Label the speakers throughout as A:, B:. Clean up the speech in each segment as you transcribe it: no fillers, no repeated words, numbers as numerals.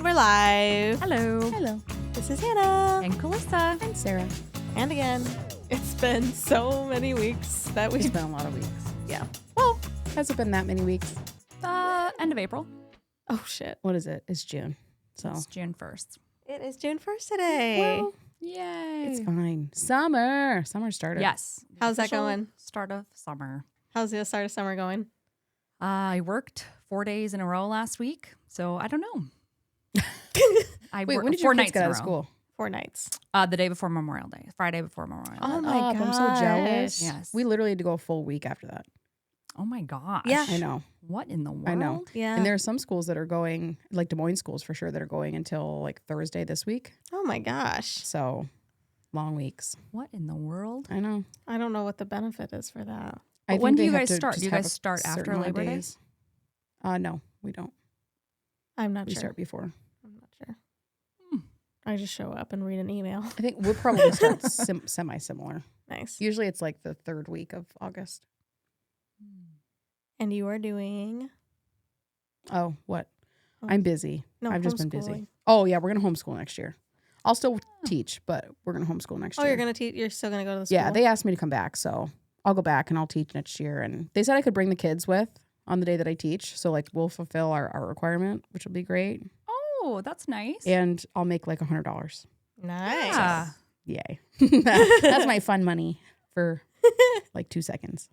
A: we're live.
B: Hello.
C: Hello.
A: This is Hannah.
B: And Calista.
C: And Sarah.
A: And again, it's been so many weeks that
C: It's
A: we've
C: been a lot of weeks.
A: Yeah.
C: Well, has it been that many weeks?
B: End of April.
A: Oh, shit.
C: What is it? It's June. So
B: It's June 1st.
A: It is June 1st today.
C: well,
B: Yay.
C: it's fine. Summer started.
B: Yes.
A: How's that
B: Official
A: going?
B: Start of summer.
A: How's the start of summer going?
B: I worked 4 days in a row last week, so I don't know. I
C: Wait,
B: worked
C: when did
B: 4
C: your kids
B: nights
C: get
B: in
C: out
B: a
C: of
B: row.
C: school?
A: 4 nights.
B: The day before Memorial Day. Friday before Memorial Day.
A: Oh my
C: Up, I'm so
A: gosh.
C: jealous.
B: Yes.
C: We literally had to go a full week after that.
B: Oh my gosh.
A: Yeah.
C: I know.
B: What in the world?
C: I know.
A: Yeah.
C: And there are some schools that are going, like Des Moines schools for sure, that are going until like Thursday this week.
A: Oh my gosh.
C: So long weeks.
B: What in the world?
C: I know.
A: I don't know what the benefit is for that.
C: I
B: But when
C: think
B: do
C: they
B: you
C: have
B: guys
C: to
B: start?
C: just
B: Do you
C: have
B: guys
C: a
B: start after
C: certain amount of
B: Labor Day?
C: days. No, we don't.
A: I'm not
C: We
A: sure.
C: start before.
A: I'm not sure.
B: Hmm.
A: I just show up and read an email.
C: I think we'll probably start semi-similar.
A: Nice.
C: Usually it's like the third week of August.
A: And you are doing?
C: Oh, what?
A: Oh.
C: I'm busy.
A: No,
C: I've just been busy.
A: homeschooling.
C: Oh, yeah, we're going to homeschool next year. I'll still teach, but we're going to homeschool next
A: Oh,
C: year.
A: you're going to teach? You're still going to go to the school?
C: Yeah, they asked me to come back, so I'll go back and I'll teach next year. And they said I could bring the kids with on the day that I teach. So, like, we'll fulfill our requirement, which will be great.
B: Oh, that's nice.
C: And I'll make like $100.
A: Nice.
B: Yeah.
C: Yay. That's my fun money for like 2 seconds.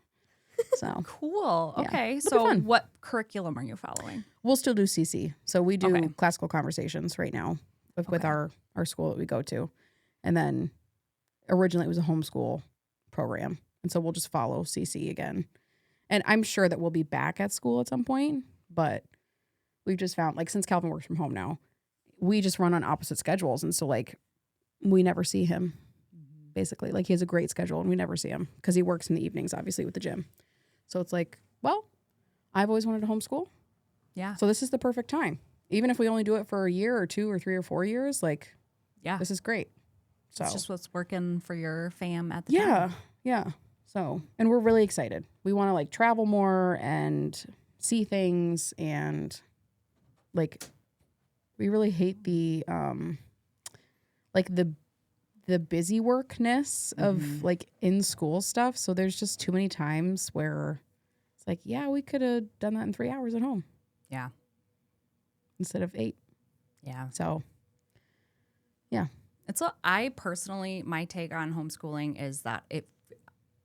C: So
B: Cool.
C: Yeah,
B: Okay.
C: it'll be
B: So
C: fun.
B: what curriculum are you following?
C: we'll still do CC. So we do
B: Okay.
C: classical conversations right now with
B: Okay.
C: our school that we go to. And then originally it was a homeschool program. And so we'll just follow CC again. And I'm sure that we'll be back at school at some point, but we've just found, like, since Calvin works from home now, we just run on opposite schedules. And so, like, we never see him, basically. Like, he has a great schedule and we never see him because he works in the evenings, obviously, with the gym. So it's like, well, I've always wanted to homeschool.
B: Yeah.
C: So this is the perfect time. Even if we only do it for a year or 2 or 3 or 4 years, like,
B: Yeah.
C: this is great. So
B: It's just what's working for your fam at the
C: yeah,
B: time.
C: yeah. So, and we're really excited. We want to like travel more and see things, and like we really hate the like the busy workness of like in school stuff. So there's just too many times where it's like, yeah, we could have done that in 3 hours at home
B: Yeah.
C: instead of 8.
B: Yeah.
C: So
B: I personally, my take on homeschooling is that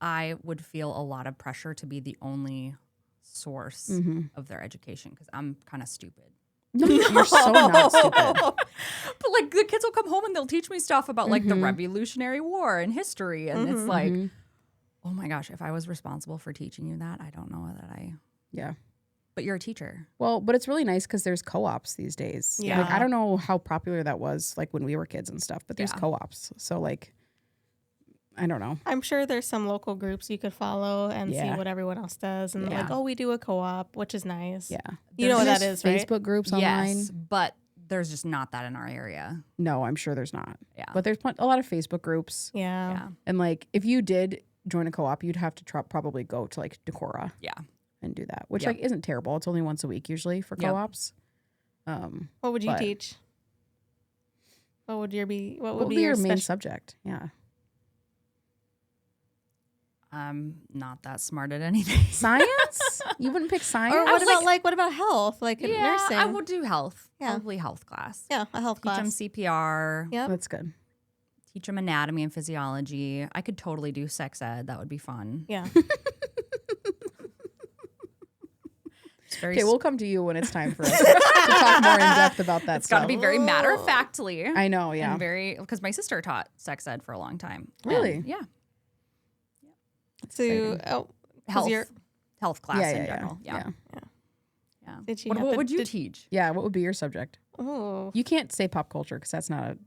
B: I would feel a lot of pressure to be the only source of their education because I'm kind of stupid.
C: you're so not stupid.
B: But like the kids will come home and they'll teach me stuff about like the Revolutionary War and history. And it's like, oh my gosh, if I was responsible for teaching you that, I don't know that
C: Yeah.
B: but you're a teacher.
C: Well, but it's really nice because there's co-ops these days.
A: Yeah.
C: Like, I don't know how popular that was like when we were kids and stuff, but there's
B: Yeah.
C: co-ops. So like, I don't know.
A: I'm sure there's some local groups you could follow and see
C: Yeah.
A: what everyone else does. And
B: Yeah.
A: like, oh, we do a co-op, which is nice.
C: Yeah.
A: You know what
C: And
A: that
C: there's
A: is, right?
C: Facebook groups online.
B: Yes, but there's just not that in our area.
C: No, I'm sure there's not.
B: Yeah.
C: But there's a lot of Facebook groups.
A: Yeah.
B: Yeah.
C: And like, if you did join a co-op, you'd have to probably go to like Decorah
B: Yeah.
C: and do that, which
B: Yep.
C: like isn't terrible. It's only once a week usually for
B: Yep.
C: co-ops.
A: What would you
C: But-
A: teach? What would your
C: What would be your main
A: special?
C: subject? Yeah.
B: I'm not that smart at anything.
C: Science? You wouldn't pick science?
A: Or what
B: was
A: about what about health? Like
B: Yeah,
A: nursing?
B: I would do health.
A: Yeah.
B: Probably health class.
A: Yeah, a health
B: Teach them
A: class.
B: CPR.
A: Yep.
C: That's good.
B: Teach them anatomy and physiology. I could totally do sex ed. That would be fun.
A: Yeah.
B: It's very.
C: Okay, we'll come to you when it's time for us to talk more in depth about that
B: it's got to
C: stuff.
B: be very matter of factly.
C: I know, yeah.
B: And very because my sister taught sex ed for a long time.
C: Really?
B: And, yeah.
A: So, oh, 'cause
B: Health.
A: you're-
B: Health class
C: yeah,
B: in
C: yeah,
B: general.
C: yeah.
B: Yeah. Yeah.
A: Did you
B: What,
A: have
B: what
A: to-
B: would you
A: did-
B: teach?
C: Yeah, what would be your subject?
A: oh.
C: You can't say pop culture because that's not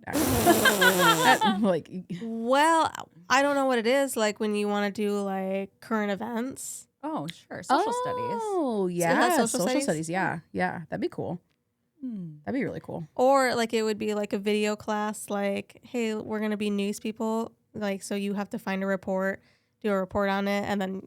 C: like
A: Well, I don't know what it is like when you want to do like current events.
B: Oh, sure. Social studies.
C: Oh, yeah,
A: have social
C: social
A: studies?
C: studies. Yeah, yeah, that'd be cool.
B: Hmm.
C: That'd be really cool.
A: Or like it would be like a video class, like, hey, we're going to be news people. Like, so you have to find a report, do a report on it, and then,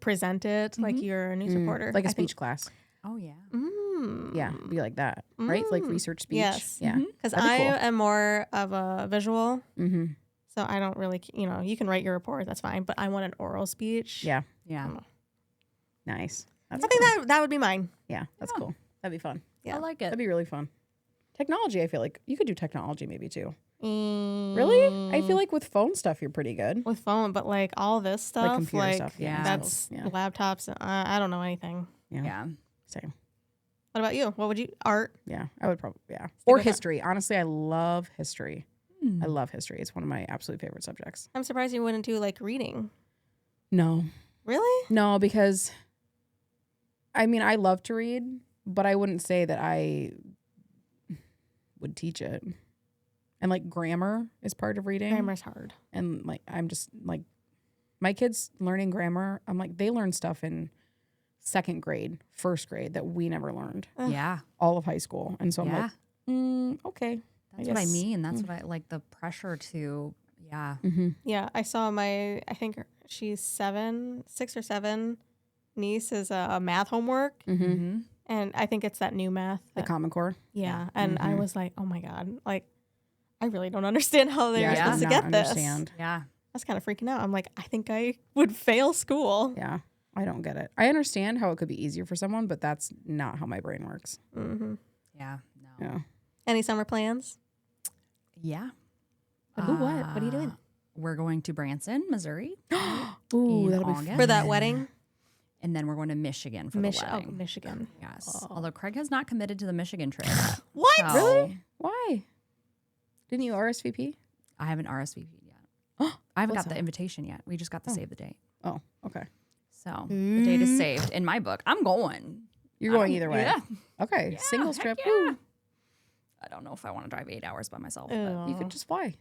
A: present it like you're a news reporter.
C: Like a
A: I think-
C: speech class.
B: Oh, yeah.
A: Mm.
C: Yeah, be like that, right? Like research speech.
A: Yes.
C: Yeah.
A: Because
C: That'd be
A: I
C: cool.
A: am more of a visual.
C: Mm-hmm.
A: So I don't really, you can write your report, that's fine. But I want an oral speech.
C: Yeah.
B: Yeah.
C: Nice.
A: I
C: That's
A: think
C: cool.
A: that would be mine.
C: Yeah, that's cool. That'd be fun.
A: Yeah.
B: I like
C: That'd
B: it.
C: be really fun. Technology, I feel like you could do technology maybe too.
A: Mm,
C: Really? I feel like with phone stuff, you're pretty good.
A: with phone, but like all this stuff,
C: Like computer stuff. Yeah.
B: Yeah.
A: that's
C: Yeah.
A: laptops. I don't know anything.
C: Yeah.
B: Yeah.
C: Same.
A: What about you? What would you art?
C: Yeah. I would probably, yeah. Or
A: with that.
C: history. Honestly, I love history. I love history. It's one of my absolute favorite subjects.
A: I'm surprised you wouldn't do like reading.
C: No.
A: Really?
C: No, because I mean, I love to read, but I wouldn't say that I would teach it. And like grammar is part of reading.
A: Grammar's hard.
C: And like, I'm just like, my kids learning grammar, I'm like, they learn stuff in second grade, first grade that we never learned
B: Yeah.
C: all of high school. And so I'm
B: Yeah.
C: like, okay.
B: That's what I
C: guess-
B: mean. That's what I like, the pressure to, yeah.
C: Mm-hmm.
A: Yeah, I saw I think she's 6 or 7 niece is a math homework.
C: Mm-hmm.
B: Mm-hmm.
A: And I think it's that new math.
C: The
A: that-
C: Common Core.
A: yeah. And I
C: Mhm.
A: was like, oh my God, like, I really don't understand how they're
C: Yeah, I
A: supposed
C: do
A: to
C: not
A: get this.
C: understand.
B: Yeah.
A: I was kind of freaking out. I'm like, I think I would fail school.
C: Yeah. I don't get it. I understand how it could be easier for someone, but that's not how my brain works.
A: Mm-hmm.
B: Yeah. No.
C: Yeah.
A: Any summer plans?
B: Yeah.
A: Who, what? What are you doing?
B: We're going to Branson, Missouri.
C: Ooh,
B: In
C: that'll be
B: August.
C: fun.
A: For that wedding?
B: And then we're going to Michigan for the wedding.
A: Michigan.
B: Yes.
A: Oh.
B: Although Craig has not committed to the Michigan trip yet.
A: What?
B: So
C: Really? Why? Didn't you RSVP?
B: I haven't RSVP'd yet. I haven't
C: What's
B: got the
C: that?
B: invitation yet. We just got to
C: Oh.
B: save the date.
C: Oh, okay.
B: So the date is saved in my book. I'm going.
C: Mm. You're going either way.
B: Yeah.
C: Okay.
B: Yeah,
C: Singles
B: heck
C: trip.
B: yeah.
C: Woo.
B: I don't know if I want to drive 8 hours by myself.
A: Ew.
B: But
C: You could just fly.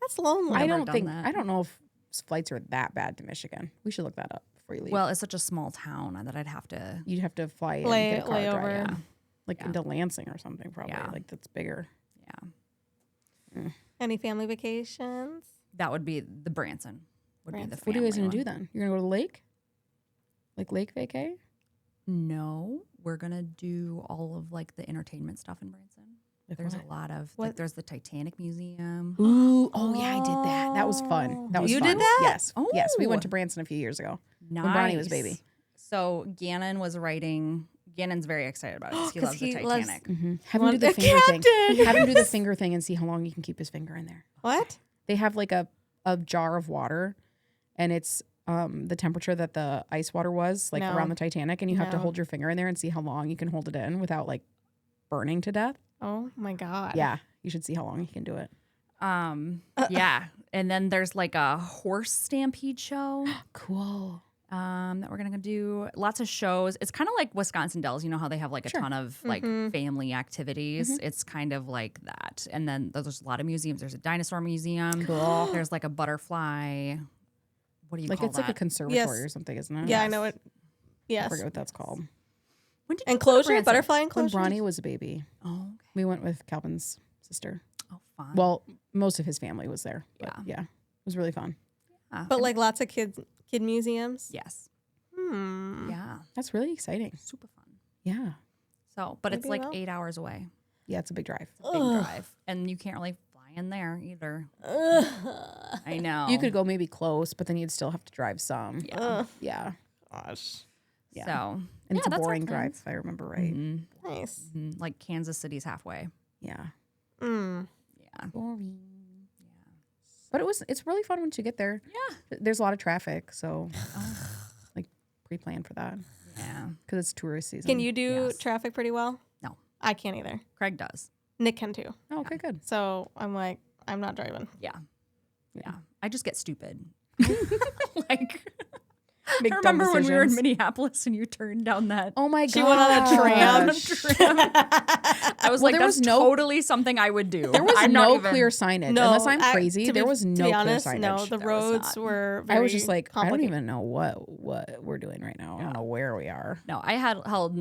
A: That's lonely.
C: I
B: Never
C: don't
B: done
C: think.
B: that.
C: I don't know if flights are that bad to Michigan. We should look that up before you leave.
B: well, it's such a small town that I'd have to.
C: you'd have to fly in,
A: Lay-
C: get a car
A: layover.
C: drive, in. Like
B: Yeah.
C: into Lansing or something. Probably
B: Yeah.
C: like that's bigger.
B: Yeah.
A: Any family vacations?
B: That would be the Branson. Would be the
A: Branson.
C: What are you guys
B: family
C: gonna do
B: one.
C: then? You're gonna go to the lake, like lake vacay?
B: No, we're gonna do all of like the entertainment stuff in Branson.
C: Like
B: There's
C: what?
B: a lot of
A: What?
B: like there's the Titanic Museum.
C: Ooh, oh yeah, I did that. That was fun. That was
A: You
C: fun.
A: did that?
C: Yes. Yes, we went
B: Oh.
C: to Branson a few years ago.
B: Nice.
C: When Bronny was a baby.
B: So Gannon was writing. Gannon's very excited about it 'cause he
A: 'Cause
B: loves the
A: he loves-
B: Titanic.
C: Have him do the
A: the
C: finger thing.
A: captain.
C: Have him do the finger thing and see how long you can keep his finger in there.
A: What?
C: They have like a jar of water, and it's the temperature that the ice water was like
A: No.
C: around the Titanic, and you have to
A: No.
C: hold your finger in there and see how long you can hold it in without like burning to death.
A: Oh my God.
C: Yeah, you should see how long you can do it.
B: Yeah, and then there's like a horse stampede show.
C: Cool.
B: That we're gonna do lots of shows. It's kind of like Wisconsin Dells. You know how they have like a
C: Sure.
B: ton of like family activities. It's kind of like that. And then there's a lot of museums. There's a dinosaur museum.
C: Cool.
B: There's like a butterfly. What do you
C: Like
B: call
C: it's
B: that?
C: like a conservatory
A: Yes.
C: or something, isn't it?
A: Yeah, I know it.
C: I
A: Yes.
C: forget what that's called.
B: When did you go to
A: Enclosure?
B: Branson?
A: Butterfly
C: When
A: enclosure?
C: Bronny was a baby,
B: Oh, okay.
C: we went with Calvin's sister.
B: Oh, fun.
C: Well, most of his family was there. But
B: Yeah.
C: yeah, it was really fun.
A: But like lots of kid museums?
B: yes,
A: Hmm.
B: yeah,
C: That's really exciting.
B: super fun.
C: Yeah.
B: So, but it's
A: Maybe
B: like
A: we'll-
B: 8 hours away.
C: Yeah, it's a big drive.
B: Big
A: Ugh.
B: drive, and you can't really fly in there either.
A: Ugh.
B: I know.
C: You could go maybe close, but then you'd still have to drive some.
B: Yeah.
A: Ugh.
C: Yeah.
A: Gosh.
C: Yeah.
B: So,
C: And
B: yeah,
C: it's a
B: that's our
C: boring drive,
B: plans.
C: if I remember right.
B: Mhm.
A: Nice.
B: Mhm. Like Kansas City's halfway.
C: Yeah.
A: Mm.
B: Yeah.
C: Boring. But it's really fun once you get there.
B: Yeah.
C: There's a lot of traffic, so like pre-plan for that
B: Yeah.
C: because it's tourist season.
A: Can you do
B: Yes.
A: traffic pretty well?
B: No.
A: I can't either.
B: Craig does.
A: Nick can too.
C: Oh, okay, good.
A: So I'm like, I'm not driving.
B: Yeah. Yeah. I just get stupid. like,
C: Make
B: I
C: dumb
B: remember when we were in
C: decisions.
B: Minneapolis and you turned down that.
C: Oh my god.
A: She went on a tram.
B: I was
C: Well,
B: like,
C: there
B: that's
C: was no-
B: totally something I would do.
C: There was
B: I'm not
C: no
B: even-
C: clear signage.
A: No,
C: Unless I'm crazy,
A: to
C: there
A: be-
C: was
A: to
C: no
A: be
C: clear
A: honest,
C: signage.
A: no, the
B: There was
A: roads
B: not.
A: were very
C: I was just like, I don't
A: complicated.
C: even know what we're doing right now. I don't know where we are.
B: No, I had held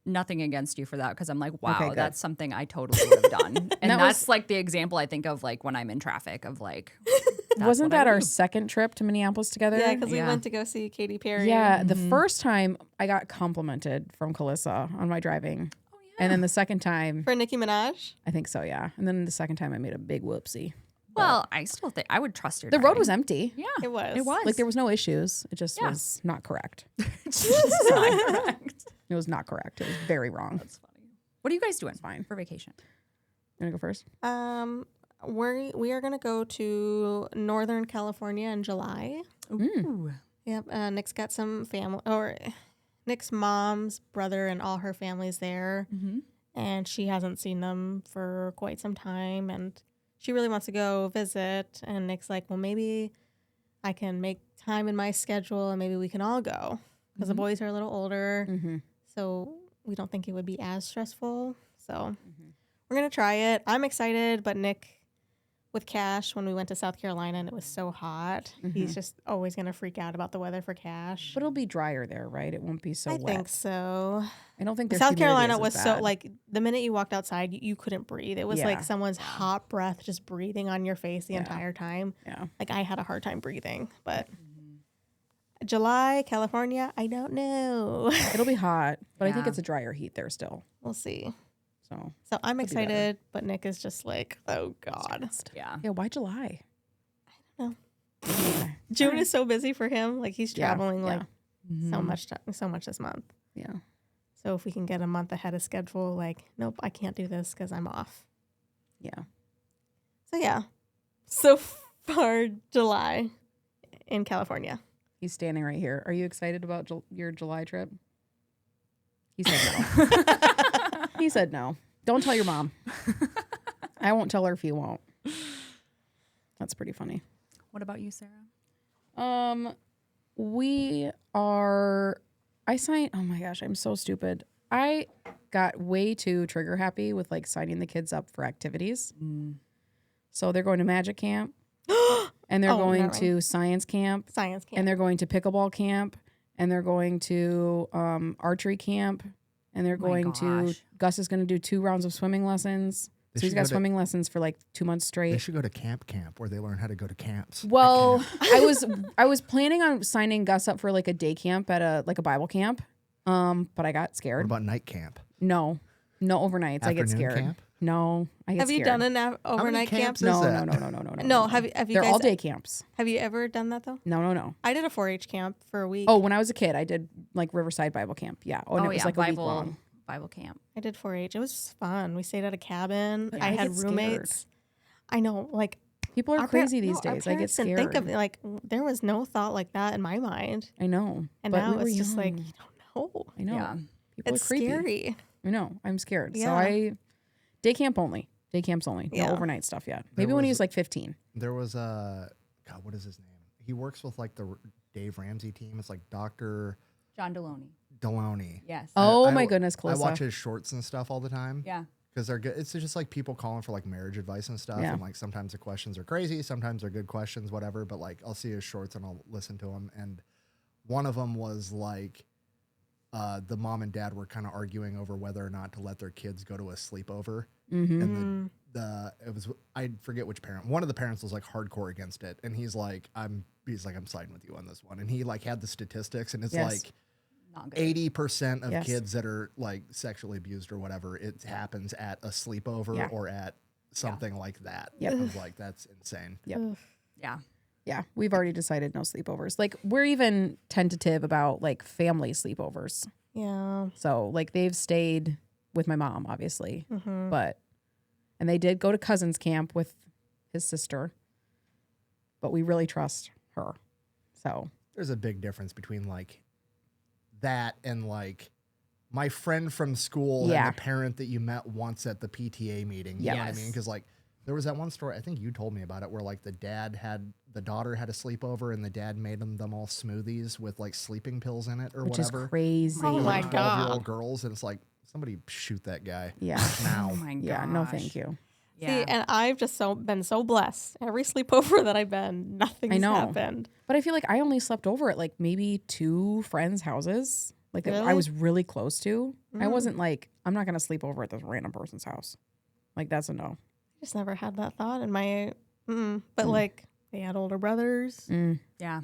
B: nothing against you for that because I'm like, wow,
C: Okay, good.
B: that's something I totally would have done. And
C: that
B: that's
C: was-
B: like the example I think of like when I'm in traffic of like,
C: wasn't
B: what I
C: that
B: would
C: our
B: do.
C: second trip to Minneapolis together?
A: Yeah, because we
B: Yeah.
A: went to go see Katy Perry.
C: Yeah, the first time I got complimented from Calissa on my driving.
B: Oh, yeah.
C: And then the second time,
A: For Nicki Minaj.
C: I think so, yeah. And then the second time I made a big whoopsie.
B: Well, I still think I would trust your
C: The road
B: driving.
C: was empty.
B: Yeah.
A: It was.
B: It was.
C: Like there was no issues. It just
B: Yeah.
C: was not correct.
B: It's just not correct.
C: It was not correct. It was very wrong.
B: That's funny. What are you guys doing
C: fine.
B: for vacation?
C: You want to go first?
A: We are gonna go to Northern California in July.
B: Ooh.
A: Yep. Nick's got some family, or Nick's mom's brother and all her family's there,
B: Mm-hmm.
A: and she hasn't seen them for quite some time, and she really wants to go visit. And Nick's like, well, maybe I can make time in my schedule, and maybe we can all go because the boys are a little older, so we don't think it would be as stressful. So we're gonna try it. I'm excited, but Nick, with Cash, when we went to South Carolina and it was so hot, he's just always gonna freak out about the weather for Cash.
C: But it'll be drier there, right? It won't be so
A: I
C: wet.
A: think so.
C: I don't think their
A: South
C: humidity
A: Carolina
C: is
A: was
C: as
A: so
C: bad.
A: like the minute you walked outside, you couldn't breathe. It was
C: Yeah.
A: like someone's hot breath just breathing on your face the
C: Yeah.
A: entire time.
C: Yeah.
A: Like I had a hard time breathing. But July, California, I don't know.
C: It'll be hot, but I think
B: Yeah.
C: it's a drier heat there still.
A: We'll see.
C: So
A: So I'm
C: be better.
A: excited, but Nick is just like, oh God.
B: Yeah.
C: yeah, why July?
A: know.
C: Yeah.
A: June is so busy for him. Like he's
C: Yeah,
A: traveling
C: yeah.
A: like so much this month.
C: Yeah.
A: So if we can get a month ahead of schedule, like, nope, I can't do this because I'm off.
C: Yeah.
A: So yeah. So far, July in California.
C: He's standing right here. Are you excited about your July trip? He said no. He said no. Don't tell your mom. I won't tell her if you won't. That's pretty funny.
B: What about you, Sarah?
C: I signed, oh my gosh, I'm so stupid. I got way too trigger happy with like signing the kids up for activities. So they're going to magic camp and they're
A: Oh,
C: going
A: never mind.
C: to science camp
A: Science camp.
C: and they're going to pickleball camp and they're going to archery camp and they're
B: My
C: going to,
B: gosh.
C: Gus is going to do 2 rounds of swimming lessons.
D: They
C: So he's
D: should
C: got
D: go to-
C: swimming lessons for like 2 months
D: They
C: straight.
D: should go to camp where they learn how to go to camps. at
C: Well,
D: camp.
C: I was planning on signing Gus up for like a day camp at a Bible camp. But I got
D: What
C: scared.
D: about night camp?
C: No overnights. I get
D: Afternoon
C: scared.
D: camp?
C: No, I get
A: have you
C: scared.
A: done an overnight camp?
D: camps is
C: No,
D: that?
C: no.
A: No, have you
C: They're
A: guys
C: all day camps.
A: have you ever done that though?
C: No.
A: I did a 4-H camp for a week.
C: Oh, when I was a kid, I did like Riverside Bible Camp. Yeah. Oh, and it was like a week long.
B: Bible camp.
A: I did 4-H. It was fun. We stayed at a cabin.
C: Yeah,
A: I
C: I
A: had
C: get scared.
A: roommates. I know, like
C: People are
A: our
C: crazy
A: par-
C: these
A: no, our
C: days. I get
A: parents didn't
C: scared.
A: think of it, like there was no thought like that in my mind,
C: I know.
A: and
C: but
A: now
C: we were
A: it's just like
C: young.
A: you don't know.
C: I know.
B: Yeah.
C: People
A: It's
C: are creepy.
A: scary.
C: I know. I'm scared. So
A: Yeah.
C: day camp only. Day camps only.
A: Yeah.
C: No overnight stuff yet. Maybe when he
D: was-
C: was like 15.
D: There was a God. What is his name? He works with like the Dave Ramsey team. It's like Dr.
B: John Deloney.
D: Deloney.
B: Yes.
C: Oh
D: I-
C: my goodness,
D: I
C: Calissa.
D: watch his shorts and stuff all the time.
B: Yeah.
D: Because they're good. It's just like people calling for like marriage advice and stuff.
C: Yeah.
D: And like sometimes the questions are crazy, sometimes they're good questions, whatever. But like I'll see his shorts and I'll listen to them. And one of them was like the mom and dad were kind of arguing over whether or not to let their kids go to a sleepover.
C: Mm-hmm.
D: And it was I forget which parent. One of the parents was like hardcore against it, and he's like I'm siding with you on this one. And he like had the statistics, and it's
C: Yes.
D: like
B: Not good.
D: 80% of
C: Yes.
D: kids that are like sexually abused or whatever, it happens at a sleepover
C: Yeah.
D: or at something like that.
C: Yep.
D: I was like, that's insane.
C: Yep.
B: Yeah.
C: Yeah, we've already decided no sleepovers. Like we're even tentative about like family sleepovers.
A: Yeah.
C: So like they've stayed with my mom, obviously, and they did go to cousins camp with his sister, but we really trust her. So
D: There's a big difference between like that and like my friend from school
C: Yeah.
D: and the parent that you met once at the PTA meeting. You know what I
B: Yes.
D: mean? Because like there was that one story, I think you told me about it, where like the daughter had a sleepover and the dad made them all smoothies with like sleeping pills in it or
C: which
D: whatever.
C: is crazy.
A: Oh
D: For,
A: my
D: like,
A: God.
D: 12-year-old girls, and it's like somebody shoot that guy
C: Yeah.
D: now.
B: Oh my gosh.
C: Yeah, no thank you.
B: Yeah.
A: See, and I've just been so blessed. Every sleepover that I've been, nothing's
C: know.
A: happened.
C: But I feel like I only slept over at like maybe 2 friends' houses. Like that I
A: Really?
C: was really close to. I wasn't like, I'm not gonna sleep over at this random person's house. Like that's a no.
A: I just never had that thought in my. But like They had older brothers.
B: Yeah.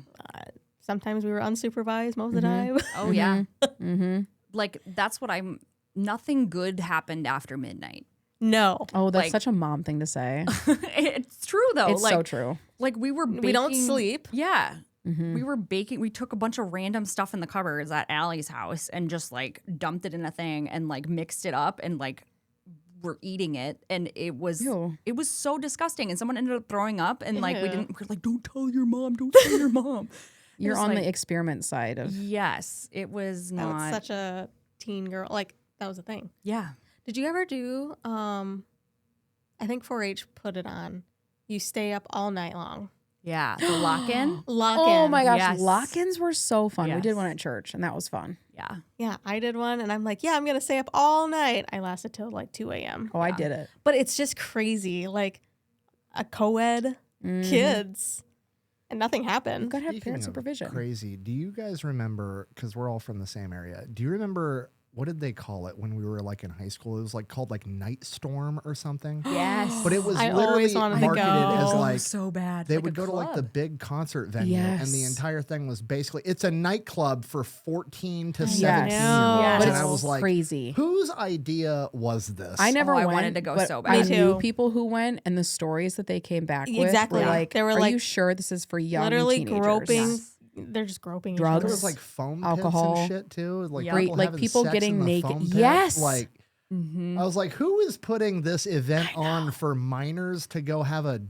A: Sometimes we were unsupervised most of the time.
B: Oh, yeah.
C: Mm-hmm.
B: Like, that's what nothing good happened after midnight.
A: No.
C: Oh, that's
B: Like-
C: such a mom thing to say.
B: It's true, though.
C: It's
B: like,
C: so true.
B: Like, we were baking.
A: We don't sleep.
B: Yeah.
C: Mm-hmm.
B: We were baking. We took a bunch of random stuff in the cupboards at Allie's house and just, like, dumped it in a thing and, like, mixed it up and, like, we're eating it. And it was
C: Ew.
B: so disgusting. And someone ended up throwing up and, like,
A: Ew.
B: we're like, don't tell your mom. Don't tell your mom.
C: You're
B: was
C: on
B: like-
C: the experiment side of.
B: Yes. It was
A: That
B: not.
A: was such a teen girl. Like, that was a thing.
B: Yeah.
A: Did you ever do, I think 4-H put it on. You stay up all night long.
B: Yeah. The lock-in.
A: Lock-in.
C: Oh my gosh,
B: Yes.
C: lock-ins were so fun. We did
B: Yes.
C: one at church, and that was fun.
B: Yeah.
A: Yeah, I did one, and I'm like, yeah, I'm going to stay up all night. I lasted till like 2 a.m.
C: Oh, I
B: Yeah.
C: did it.
A: But it's just crazy. Like, a co-ed, kids, and nothing
C: You
A: happened.
C: gotta have
D: Speaking
C: parent
D: of
C: supervision.
D: Crazy. Do you guys remember? Because we're all from the same area. Do you remember what did they call it when we were like in high school? It was like called like Night Storm or something.
B: Yes.
D: But it was
A: I
D: literally
A: always wanted to
D: marketed
A: go.
D: as like
B: so bad.
D: they
B: Like
D: would
B: a
D: go to like the
B: club.
D: big concert venue, and the
C: Yes.
D: entire thing was basically it's a nightclub for 14 to 17
C: Yes.
D: year olds.
B: Yes.
C: But
D: And
C: it's
D: I was like,
C: crazy.
D: whose idea was this?
C: I never
B: I
C: went.
B: wanted to go
C: but
B: so
C: I
B: bad.
A: Me
C: knew
A: too.
C: people who went, and the stories that they came back with
A: Exactly.
C: were
A: Yeah.
C: like,
A: They were
C: "Are
A: like-
C: you sure this is for young
A: Literally
C: teenagers?"
A: groping.
B: Yes.
A: They're just groping. each
C: Drugs.
A: other.
D: There was like foam pits
C: Alcohol.
D: and shit too. Like
B: Yeah.
C: Great,
D: people
C: like
D: having
C: people
D: sex
C: getting
D: in the
C: naked.
D: foam pit.
C: Yes.
D: Like
B: Mm-hmm.
D: I was like, who is putting this event on for minors to go have a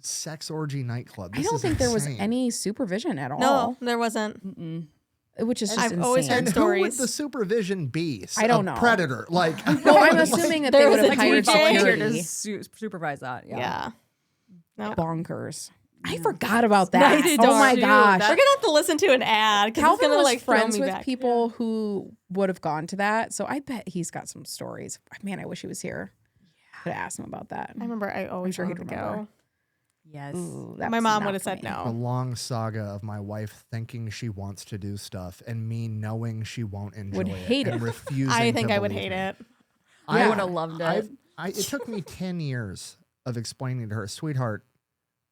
D: sex orgy nightclub?
C: I
D: This
C: don't
D: is
C: think there was
D: insane.
C: any supervision at all.
A: No, there wasn't.
B: Mm-mm.
C: Which is just
A: I've
C: insane.
A: always heard
D: And who would
A: stories.
D: the supervision be?
C: I don't
D: A
C: know.
D: Predator. Like,
C: Well, I'm assuming that
A: There
C: they
A: was
C: would
A: a
C: have hired
A: DJ.
C: security.
B: to supervise that.
A: Yeah. No.
C: Bonkers. I forgot about that.
A: I did
C: Oh my
A: too.
C: gosh.
A: We're gonna have to listen to an ad because it's
C: Calvin
A: gonna
C: was
A: like throw
C: friends
A: me
C: with
A: back.
C: people who would have gone to that, so I bet he's got some stories. Man, I wish he was here. Could have asked him about that.
A: I remember I always
C: sure he'd
A: wanted to
C: remember.
A: go.
B: Yes.
C: Ooh, that
A: My
C: was
A: mom
C: not
A: would have
C: for
A: said
C: me.
D: the
A: no.
D: long saga of my wife thinking she wants to do stuff and me knowing she won't enjoy
C: Would hate
D: and
C: it.
D: refusing
A: I think
D: to
A: I would
D: believe
A: hate
D: me.
A: it.
B: I
C: Yeah.
B: would have loved it.
D: It took me 10 years of explaining to her, sweetheart,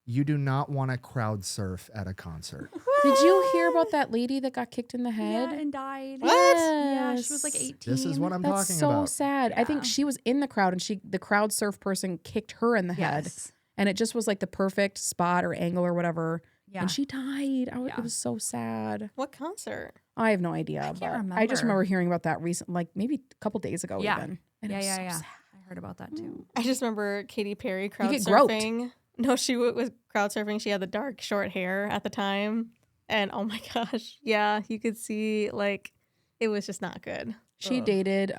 D: you do not want to crowd surf at a concert.
C: Did you hear about that lady that got kicked in the head?
B: Yeah, and died.
A: What?
B: Yeah, she was like
C: Yes.
B: 18.
D: This is what I'm
C: That's
D: talking
C: so
D: about.
C: sad. I think
B: Yeah.
C: she was in the crowd, and the crowd surf person kicked her in the head,
B: Yes.
C: and it just was like the perfect spot or angle or whatever.
B: Yeah.
C: And she died.
B: Yeah.
C: It was so sad.
A: What concert?
C: I have no idea.
B: can't
C: but I just
B: remember.
C: remember hearing about that recent, like maybe a couple days ago.
B: Yeah.
C: Even. And it
B: Yeah,
C: was
B: yeah,
C: so
B: yeah.
C: sad.
B: I heard about that too.
A: I just remember Katy Perry crowd
C: get groped.
A: surfing. No, she was crowd surfing. She had the dark short hair at the time, and oh my gosh, yeah, you could see like it was just not good.
C: She
A: Ugh.
C: dated.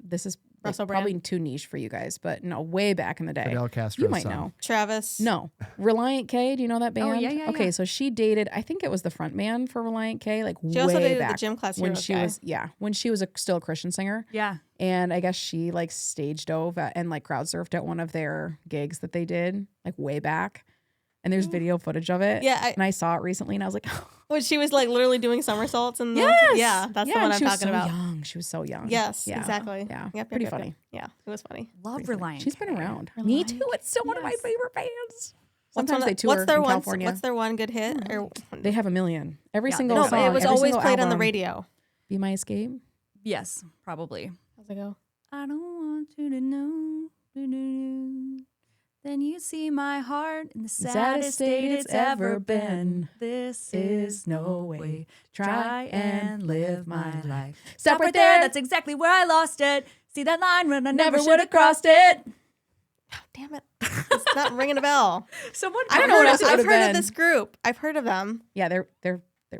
C: This is like,
A: Russell
C: probably
A: Brand?
C: too niche for you guys, but no, way back in the day.
D: Fidel Castro's
C: You might
D: son.
C: know.
A: Travis.
C: No, Reliant K. Do you know that band?
B: Oh, yeah, yeah,
C: Okay,
B: yeah.
C: so she dated. I think it was the front man for Reliant K. Like
A: She also
C: way
A: dated
C: back
A: the gym class
C: when
A: heroes
C: she
A: guy.
C: was when she was still a Christian singer.
B: Yeah.
C: And I guess she like stage dove and like crowd surfed at one of their gigs that they did like way back. And there's video footage of it.
A: Yeah,
C: and I saw it recently, and I was like,
A: when she was like literally doing somersaults and
C: yes,
A: yeah, that's the one
C: and
A: I'm
C: she was
A: talking
C: so
A: about.
C: Young. She was so young.
A: Yes,
C: Yeah.
A: exactly.
C: Yeah,
A: Yep,
C: pretty
A: yep,
C: funny.
A: yep. Yeah, it was funny.
B: Love
C: Pretty funny.
B: Reliant.
C: She's been
B: K.
C: around. Me
A: Reliant.
C: too. It's still one of my
B: Yes.
C: favorite bands.
A: What's
C: Sometimes
A: one
C: they
A: of-
C: tour
A: what's their
C: in
A: one?
C: California.
A: What's their one good hit? Or
C: They have a million. Every
B: Yeah,
C: single
B: they
A: no,
C: song.
A: but it was
C: every
A: always
C: single
A: played on the
C: album.
A: radio.
C: Be My Escape.
B: Yes, probably.
A: How's it go?
B: I don't want you to know. Then you see my heart in the saddest state it's ever been. This is no way. Try and live my life. Stop right there. That's exactly where I lost it. See that line when I never would have crossed it.
A: Oh, damn it! It's not ringing a bell.
B: Someone.
C: I don't know what else it
A: I've
C: would've
A: heard
C: been.
A: of this group. I've heard of them.
C: Yeah, they're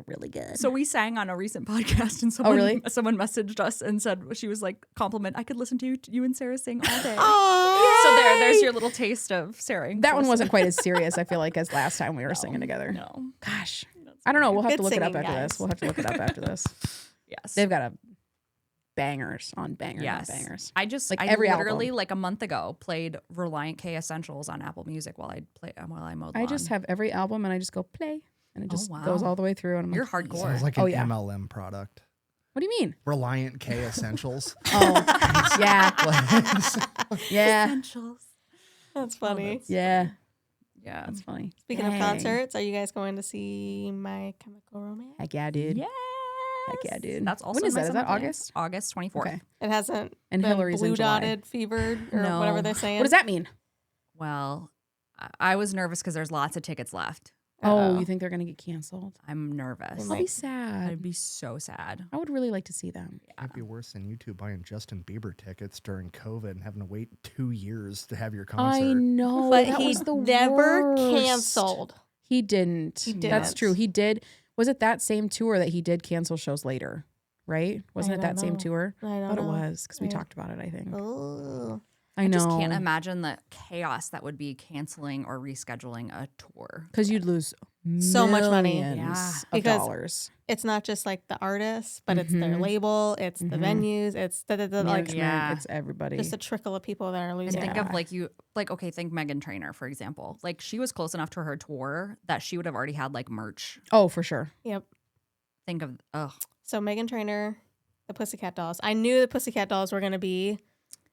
C: really good.
B: So we sang on a recent podcast, and someone
C: really?
B: someone messaged us and said she was like compliment. I could listen to you and Sarah sing all day.
A: Oh,
B: So there's your little taste of Sarah. and
C: that one
B: Chris.
C: wasn't quite as serious, I feel like, as last time we were singing together.
B: No.
C: Gosh. I don't know. We'll have
A: Good
C: to look it up
A: singing,
C: after
A: guys.
C: this. We'll have to look it up after this.
B: Yes.
C: They've got a bangers on bangers
B: Yes.
C: on bangers.
B: I just
C: Like
B: I
C: every
B: literally
C: album.
B: like a month ago played Reliant K Essentials on Apple Music while I mowed lawn.
C: I just have every album and I just go play and it just
B: wow.
C: goes all the way through. And I'm
B: You're
C: like,
B: hardcore.
D: Sounds like
C: Oh,
D: an
C: yeah.
D: MLM product.
C: what do you mean?
D: Reliant K Essentials.
C: Oh, yeah. Yeah.
B: Essentials.
A: that's funny.
C: Yeah.
B: Yeah.
C: That's funny.
A: Speaking of
C: Dang.
A: concerts, are you guys going to see My Chemical Romance?
C: Heck yeah, dude.
B: Yes.
C: Heck yeah, dude.
B: That's also
C: When is
B: my
C: that? Is
B: summer
C: that
B: plans.
C: August?
B: August 24th.
C: Okay.
A: It hasn't
C: And
A: been
C: Hillary's in
A: blue
C: July.
A: dotted, fevered, or
B: No.
A: whatever they're saying.
C: What does that mean?
B: Well, I was nervous because there's lots of tickets left.
C: Oh,
A: Uh-oh.
C: you think they're gonna get canceled?
B: I'm nervous.
A: They
C: I'll
A: might-
C: be sad.
B: I'd be so sad.
C: I would really like to see them.
D: It'd be worse than you two buying Justin Bieber tickets during COVID and having to wait 2 years to have your concert.
C: I know,
A: But
C: that
A: he
C: was the
A: never
C: worst.
A: canceled.
C: He didn't.
A: He
C: That's
A: didn't.
C: true. He did. Was it that same tour that he did cancel shows later? Right? Wasn't
A: I
C: it that
A: don't
C: same
A: know.
C: tour?
A: I
C: I
A: don't
C: thought it
A: know.
C: was because we
A: I-
C: talked about it. I think.
A: Oh.
C: I know.
B: just can't imagine the chaos that would be canceling or rescheduling a tour.
C: Because you'd lose
A: So much money.
C: millions
B: Yeah.
C: of
A: Because-
C: dollars.
A: It's not just like the artists, but it's their
C: Mhm.
A: label, it's the
C: Mhm.
A: venues, it's the like
C: Management,
B: Yeah.
C: it's everybody.
A: just a trickle of people that are
B: And
A: losing.
B: think
C: Yeah.
B: of okay, think Megan Trainor, for example. Like she was close enough to her tour that she would have already had like merch.
C: Oh, for sure.
A: Yep.
B: Think of
A: So Megan Trainor, the Pussycat Dolls. I knew the Pussycat Dolls were going to be.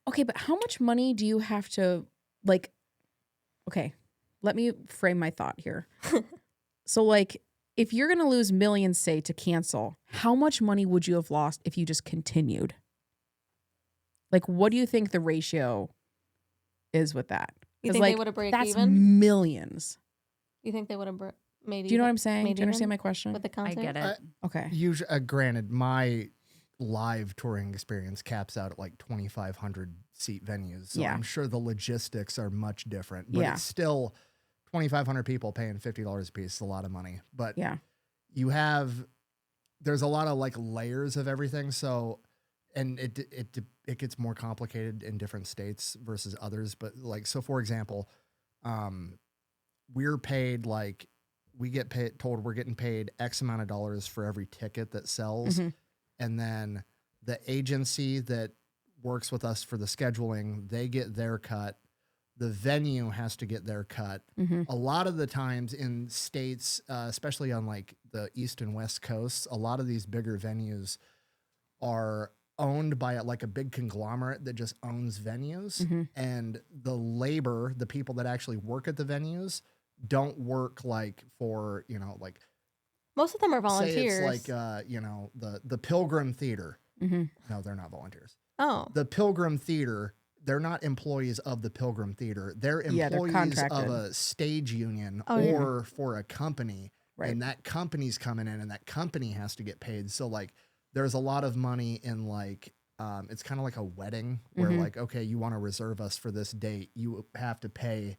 C: Okay, but how much money do you have to like? Okay, let me frame my thought here. So, like, if you're gonna lose millions, say, to cancel, how much money would you have lost if you just continued? Like, what do you think the ratio is with that?
A: You
C: 'Cause,
A: think
C: like,
A: they would have break
C: that's
A: even?
C: millions.
A: You think they would have maybe?
C: Do you know what I'm saying?
A: maybe
C: Do you understand
A: even
C: my question?
A: with the
B: I
A: concert?
B: get it.
C: Okay.
D: Usually, granted, my live touring experience caps out at like 2,500 seat venues. So
C: Yeah.
D: I'm sure the logistics are much different, but
C: Yeah.
D: it's still 2,500 people paying $50 a piece is a lot of money. But
C: Yeah.
D: there's a lot of like layers of everything. So, and it gets more complicated in different states versus others. But like, so for example, we're paid like, told we're getting paid X amount of dollars for every ticket that sells.
C: Mhm.
D: And then the agency that works with us for the scheduling, they get their cut. The venue has to get their cut.
C: Mhm.
D: A lot of the times in states, especially on like the East and West Coasts, a lot of these bigger venues are owned by like a big conglomerate that just owns venues.
C: Mhm.
D: And the labor, the people that actually work at the venues, don't work like for, like
A: Most of them are volunteers.
D: say it's like the Pilgrim Theater.
C: Mhm.
D: No, they're not volunteers.
A: Oh,
D: The Pilgrim Theater, they're not employees of the Pilgrim Theater. They're
C: Yeah, they're
D: employees
C: contracted.
D: of a stage union
A: Oh, yeah.
D: or for a company.
C: Right.
D: And that company's coming in and that company has to get paid. So like there's a lot of money in like it's kind of like a wedding where
C: Mhm.
D: like, okay, you want to reserve us for this date, you have to pay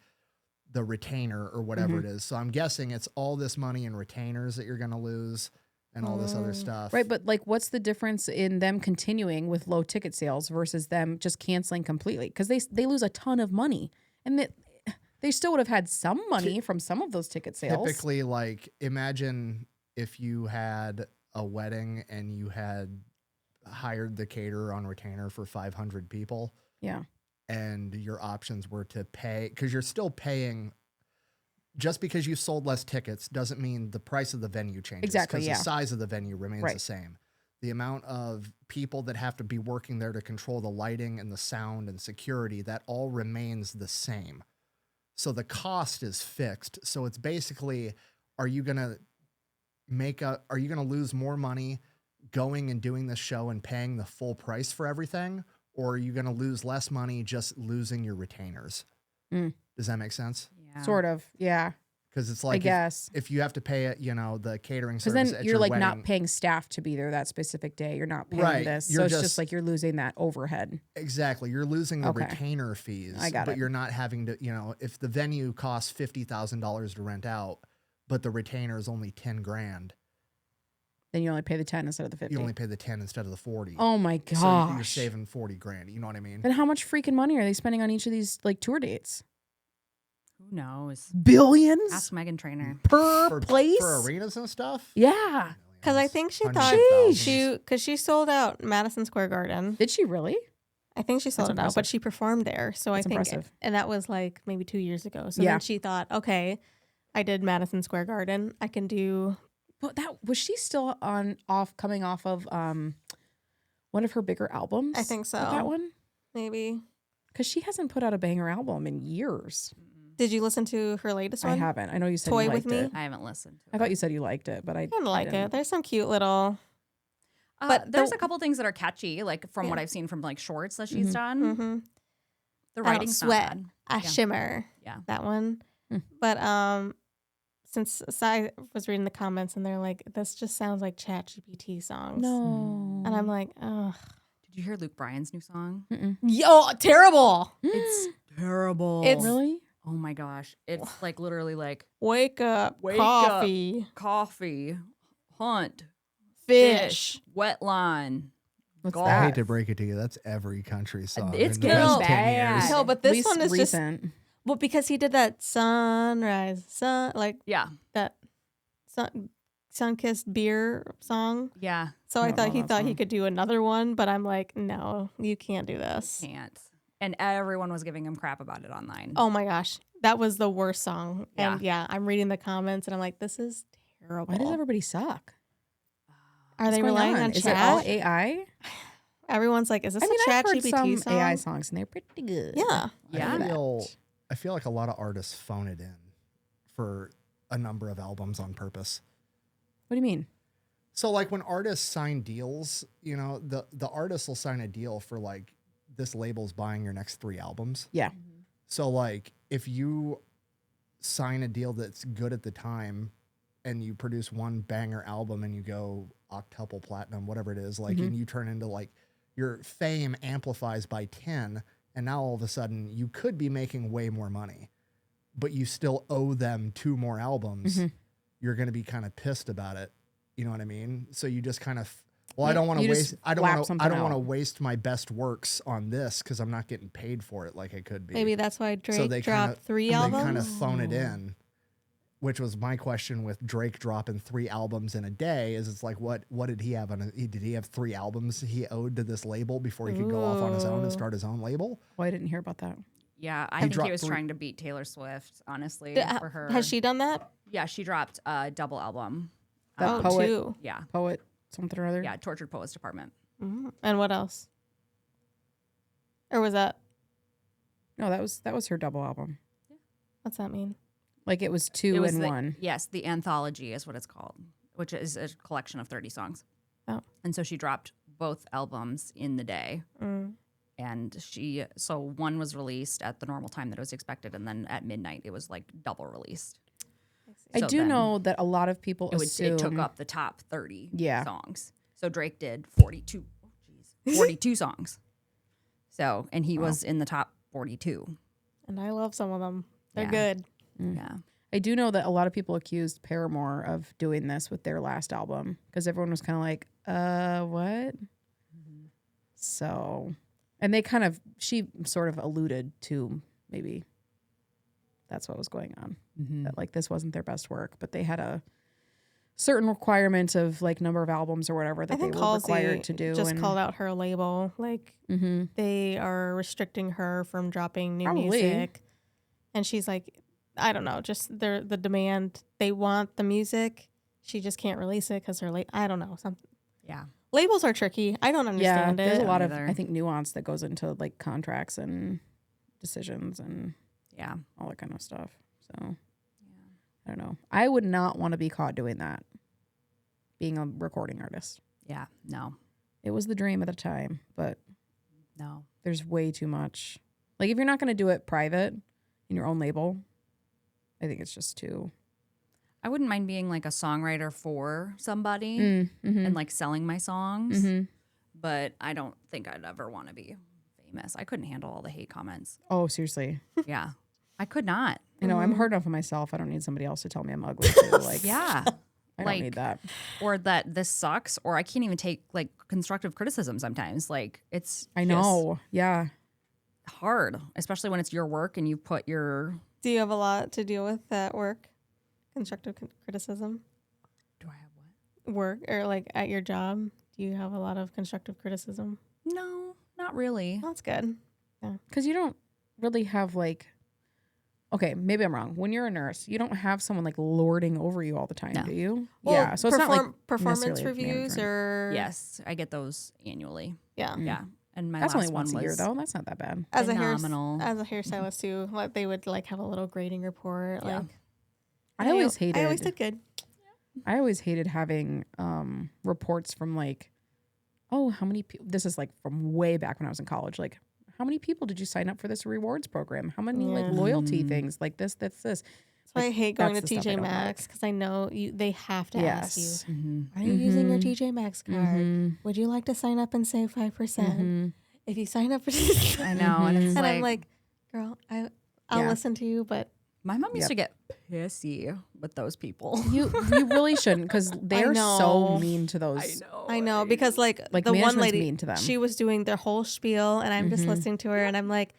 D: the retainer or whatever
C: Mm-hmm.
D: it is. So I'm guessing it's all this money in retainers that you're going to lose and all this other stuff.
C: Right, but like, what's the difference in them continuing with low ticket sales versus them just canceling completely? Because they lose a ton of money, and they still would have had some money from some of those ticket sales.
D: Typically, like imagine if you had a wedding and you had hired the caterer on retainer for 500 people
C: Yeah,
D: and your options were to pay, because you're still paying. Just because you sold less tickets doesn't mean the price of the venue changes.
C: Exactly,
D: 'cause
C: yeah.
D: the size of the venue remains
C: Right.
D: the same. The amount of people that have to be working there to control the lighting and the sound and security, that all remains the same. So the cost is fixed. So it's basically, are you going to lose more money going and doing this show and paying the full price for everything? Or are you going to lose less money just losing your retainers?
C: Mm.
D: Does that make sense?
B: Yeah.
C: sort of. Yeah,
D: Because it's
C: I
D: like
C: guess.
D: if you have to pay it, the catering
C: Because
D: service
C: then
D: at
C: you're
D: your
C: like
D: wedding,
C: not paying staff to be there that specific day. You're not paying
D: Right,
C: this,
D: you're
C: so it's
D: just-
C: just like you're losing that overhead.
D: exactly. You're losing the
C: Okay.
D: retainer fees.
C: I got
D: but
C: it.
D: you're not having to, if the venue costs $50,000 to rent out, but the retainer is only 10 grand,
C: Then you only pay the 10 instead of the 50.
D: you only pay the 10 instead of the 40.
C: Oh my
D: So
C: gosh!
D: you're saving 40 grand. You know what I mean?
C: Then how much freaking money are they spending on each of these like tour dates?
B: Who knows?
C: Billions
B: Ask Megan Trainor.
C: per
D: for,
C: place.
D: for arenas and stuff.
C: Yeah.
A: because I think she
D: Hundreds
A: thought
D: of thousands.
A: because she sold out Madison Square Garden.
C: Did she really?
A: I think she sold
C: That's
A: it out, but
C: impressive.
A: she performed there. So
C: That's
A: I think,
C: impressive.
A: and that was like maybe 2 years ago. So
C: Yeah.
A: then she thought, okay, I did Madison Square Garden. I can do.
C: But that was she still coming off of one of her bigger albums?
A: I think so.
C: That one,
A: Maybe.
C: because she hasn't put out a banger album in years.
A: Did you listen to her latest
C: I
A: one?
C: haven't. I know you said
A: Toy
C: you
A: with
C: liked
A: Me?
C: it.
B: I haven't listened to
C: I
B: it.
C: thought you said you liked it, but I
A: I like
C: didn't.
A: it. There's some cute little.
B: But
A: but
B: there's
A: the-
B: a couple things that are catchy, like from what
A: Yeah.
B: I've seen from like shorts that she's done.
A: Mm-hmm.
B: The
A: I don't
B: writing's
A: sweat.
B: not
A: I
B: Yeah.
A: shimmer.
B: Yeah.
A: That one. But since I was reading the comments and they're like, this just sounds like ChatGPT songs.
C: No.
A: And I'm like, ugh.
B: Did you hear Luke Bryan's new song?
C: Mm-mm.
A: Yo, terrible.
B: It's terrible.
A: It's-
C: Really?
B: Oh my gosh. It's like literally like
A: Wake up.
B: Wake
A: coffee.
B: coffee, hunt,
A: Fish.
B: wet line.
C: What's
B: Golf.
D: I
C: that?
D: hate to break it to you. That's every country song.
B: It's
D: in the
B: getting
D: past
B: bad.
D: 10 years.
A: No, but this
C: Least
A: one is just
C: recent.
A: well because he did that sunrise, like
B: Yeah.
A: that sun-kissed beer song.
B: Yeah.
A: So
C: I
A: I
C: don't
A: thought
C: know
A: he
C: that
A: thought he
C: song.
A: could do another one, but I'm like, no, you can't do this.
B: Can't. And everyone was giving him crap about it online.
A: Oh my gosh, that was the worst song.
B: Yeah.
A: And yeah, I'm reading the comments and I'm like, this is terrible.
C: Why does everybody suck?
A: Are
C: What's
A: they
C: going
A: relying on
C: Is it all
A: chat?
C: AI?
A: Everyone's like, is this
C: I mean,
A: a
C: I've
A: chat
C: heard
A: GPT
C: some
A: song?
C: AI songs and they're pretty good.
A: Yeah.
B: Yeah.
D: I feel like a lot of artists phone it in for a number of albums on purpose.
C: What do you mean?
D: So like when artists sign deals, you know, the artist will sign a deal for like this label's buying your next 3 albums.
C: Yeah.
D: So like if you sign a deal that's good at the time and you produce one banger album and you go octuple platinum, whatever it is, like and you turn into like your fame amplifies by 10 and now all of a sudden you could be making way more money, but you still owe them 2 more albums. You're going to be kind of pissed about it. You know what I mean? So you just kind of, well, I don't want to
C: you just
D: waste. I don't
C: flap
D: want to.
C: something
D: I don't want to
C: out.
D: waste my best works on this because I'm not getting paid for it like I could be.
A: Maybe that's why Drake
D: so they
A: dropped 3
D: They
A: albums.
D: kind of phone it in, which was my question with Drake dropping 3 albums in a day. Is it's like what did he have on? Did he have 3 albums he owed to this label before he could go off on his own and
A: Ooh.
D: start his own label?
C: Oh, I didn't hear about that.
B: Yeah, I
D: He
B: think
D: dropped
B: he was
D: 3.
B: trying to beat Taylor Swift, honestly,
A: D-
B: for her.
A: Has she done that?
B: Yeah, she dropped a double album.
C: That
A: Oh,
C: poet,
A: 2.
B: Yeah.
C: poet, something or other.
B: Yeah, Tortured Poets Department.
A: And what else? Or was that?
C: No, that was her double album.
A: What's that mean?
C: Like it was 2
B: It was
C: in
B: the,
C: 1.
B: Yes, the anthology is what it's called, which is a collection of 30 songs.
A: Oh.
B: And so she dropped both albums in the day.
A: Mm.
B: And so one was released at the normal time that it was expected, and then at midnight it was like double released.
C: I
B: So
C: do
B: then
C: know that a lot of people assume
B: it took up the top 30
C: Yeah.
B: songs. So Drake did 42. 42 songs. So, and he was in the top 42.
A: And I love some of them. They're
B: Yeah.
A: good.
B: Yeah.
C: I do know that a lot of people accused Paramore of doing this with their last album because everyone was kind of like, what? So, and she sort of alluded to maybe that's what was going on. That like this wasn't their best work, but they had a certain requirement of like number of albums or whatever that
A: I
C: they
A: think
C: were
A: Halsey
C: required to do.
A: just
C: and,
A: called out her label. Like
C: Mhm.
A: they are restricting her from dropping new
C: Probably.
A: music. And she's like, I don't know, just the demand. They want the music. She just can't release it because her I don't know. Something.
B: Yeah.
A: Labels are tricky. I don't
C: Yeah,
A: understand
C: there's
A: it.
C: a lot of
B: either.
C: I think nuance that goes into like contracts and decisions and
B: Yeah.
C: all that kind of stuff. So I don't know. I would not want to be caught doing that. Being a recording artist.
B: Yeah. No.
C: It was the dream at the time, but
B: No.
C: there's way too much. Like if you're not going to do it private in your own label, I think it's just too.
B: I wouldn't mind being like a songwriter for somebody
C: Mm-hmm.
B: and like selling my songs,
C: Mm-hmm.
B: but I don't think I'd ever want to be famous. I couldn't handle all the hate comments.
C: Oh, seriously.
B: Yeah. I could not.
C: You know, I'm hard enough on myself. I don't need somebody else to tell me I'm ugly too. Like,
B: Yeah.
C: I
B: like-
C: don't need that.
B: Or that this sucks, or I can't even take like constructive criticism sometimes. Like it's
C: I
B: just
C: know. Yeah.
B: hard, especially when it's your work and you put your.
A: Do you have a lot to deal with at work? Constructive criticism?
B: Do I have what?
A: Work or like at your job? Do you have a lot of constructive criticism?
B: No, not really.
A: That's good.
C: Because you don't really have like, okay, maybe I'm wrong. When you're a nurse, you don't have someone like lording over you all the time,
B: No.
C: do you?
A: Well,
C: yeah. So it's not like
A: performance
C: necessarily
A: reviews
C: management.
A: or
B: Yes, I get those annually.
A: yeah.
B: Yeah, And my
C: That's
B: last
C: only once
B: one
C: a year,
B: was
C: though. That's not that bad.
A: As
B: phenomenal.
A: as a hairstylist too, like they would like have a little grading report.
B: Yeah.
A: Like
C: I always hated.
A: I always did good.
C: I always hated having reports from like, oh, how many people? This is like from way back when I was in college. Like, how many people did you sign up for this rewards program? How many like loyalty things like this? That's this.
A: So I
C: Like,
A: hate going to
C: that's the stuff I
A: TJ
C: don't
A: Maxx because I know they have to ask you.
C: Yes.
A: Are you using your TJ Maxx card?
C: Mhm.
A: Would you like to sign up and save 5%?
C: Mhm.
A: If you sign up,
B: I know, and it's
A: and
B: like,
A: I'm like, girl, I'll
C: Yeah.
A: listen to you, but
B: my mom used to get pissy with those people.
C: You really shouldn't because they're so
A: know.
C: mean to those.
A: I know because like the one
C: management's
A: lady,
C: mean to them.
A: she was doing their whole spiel, and I'm just listening to her, and I'm like,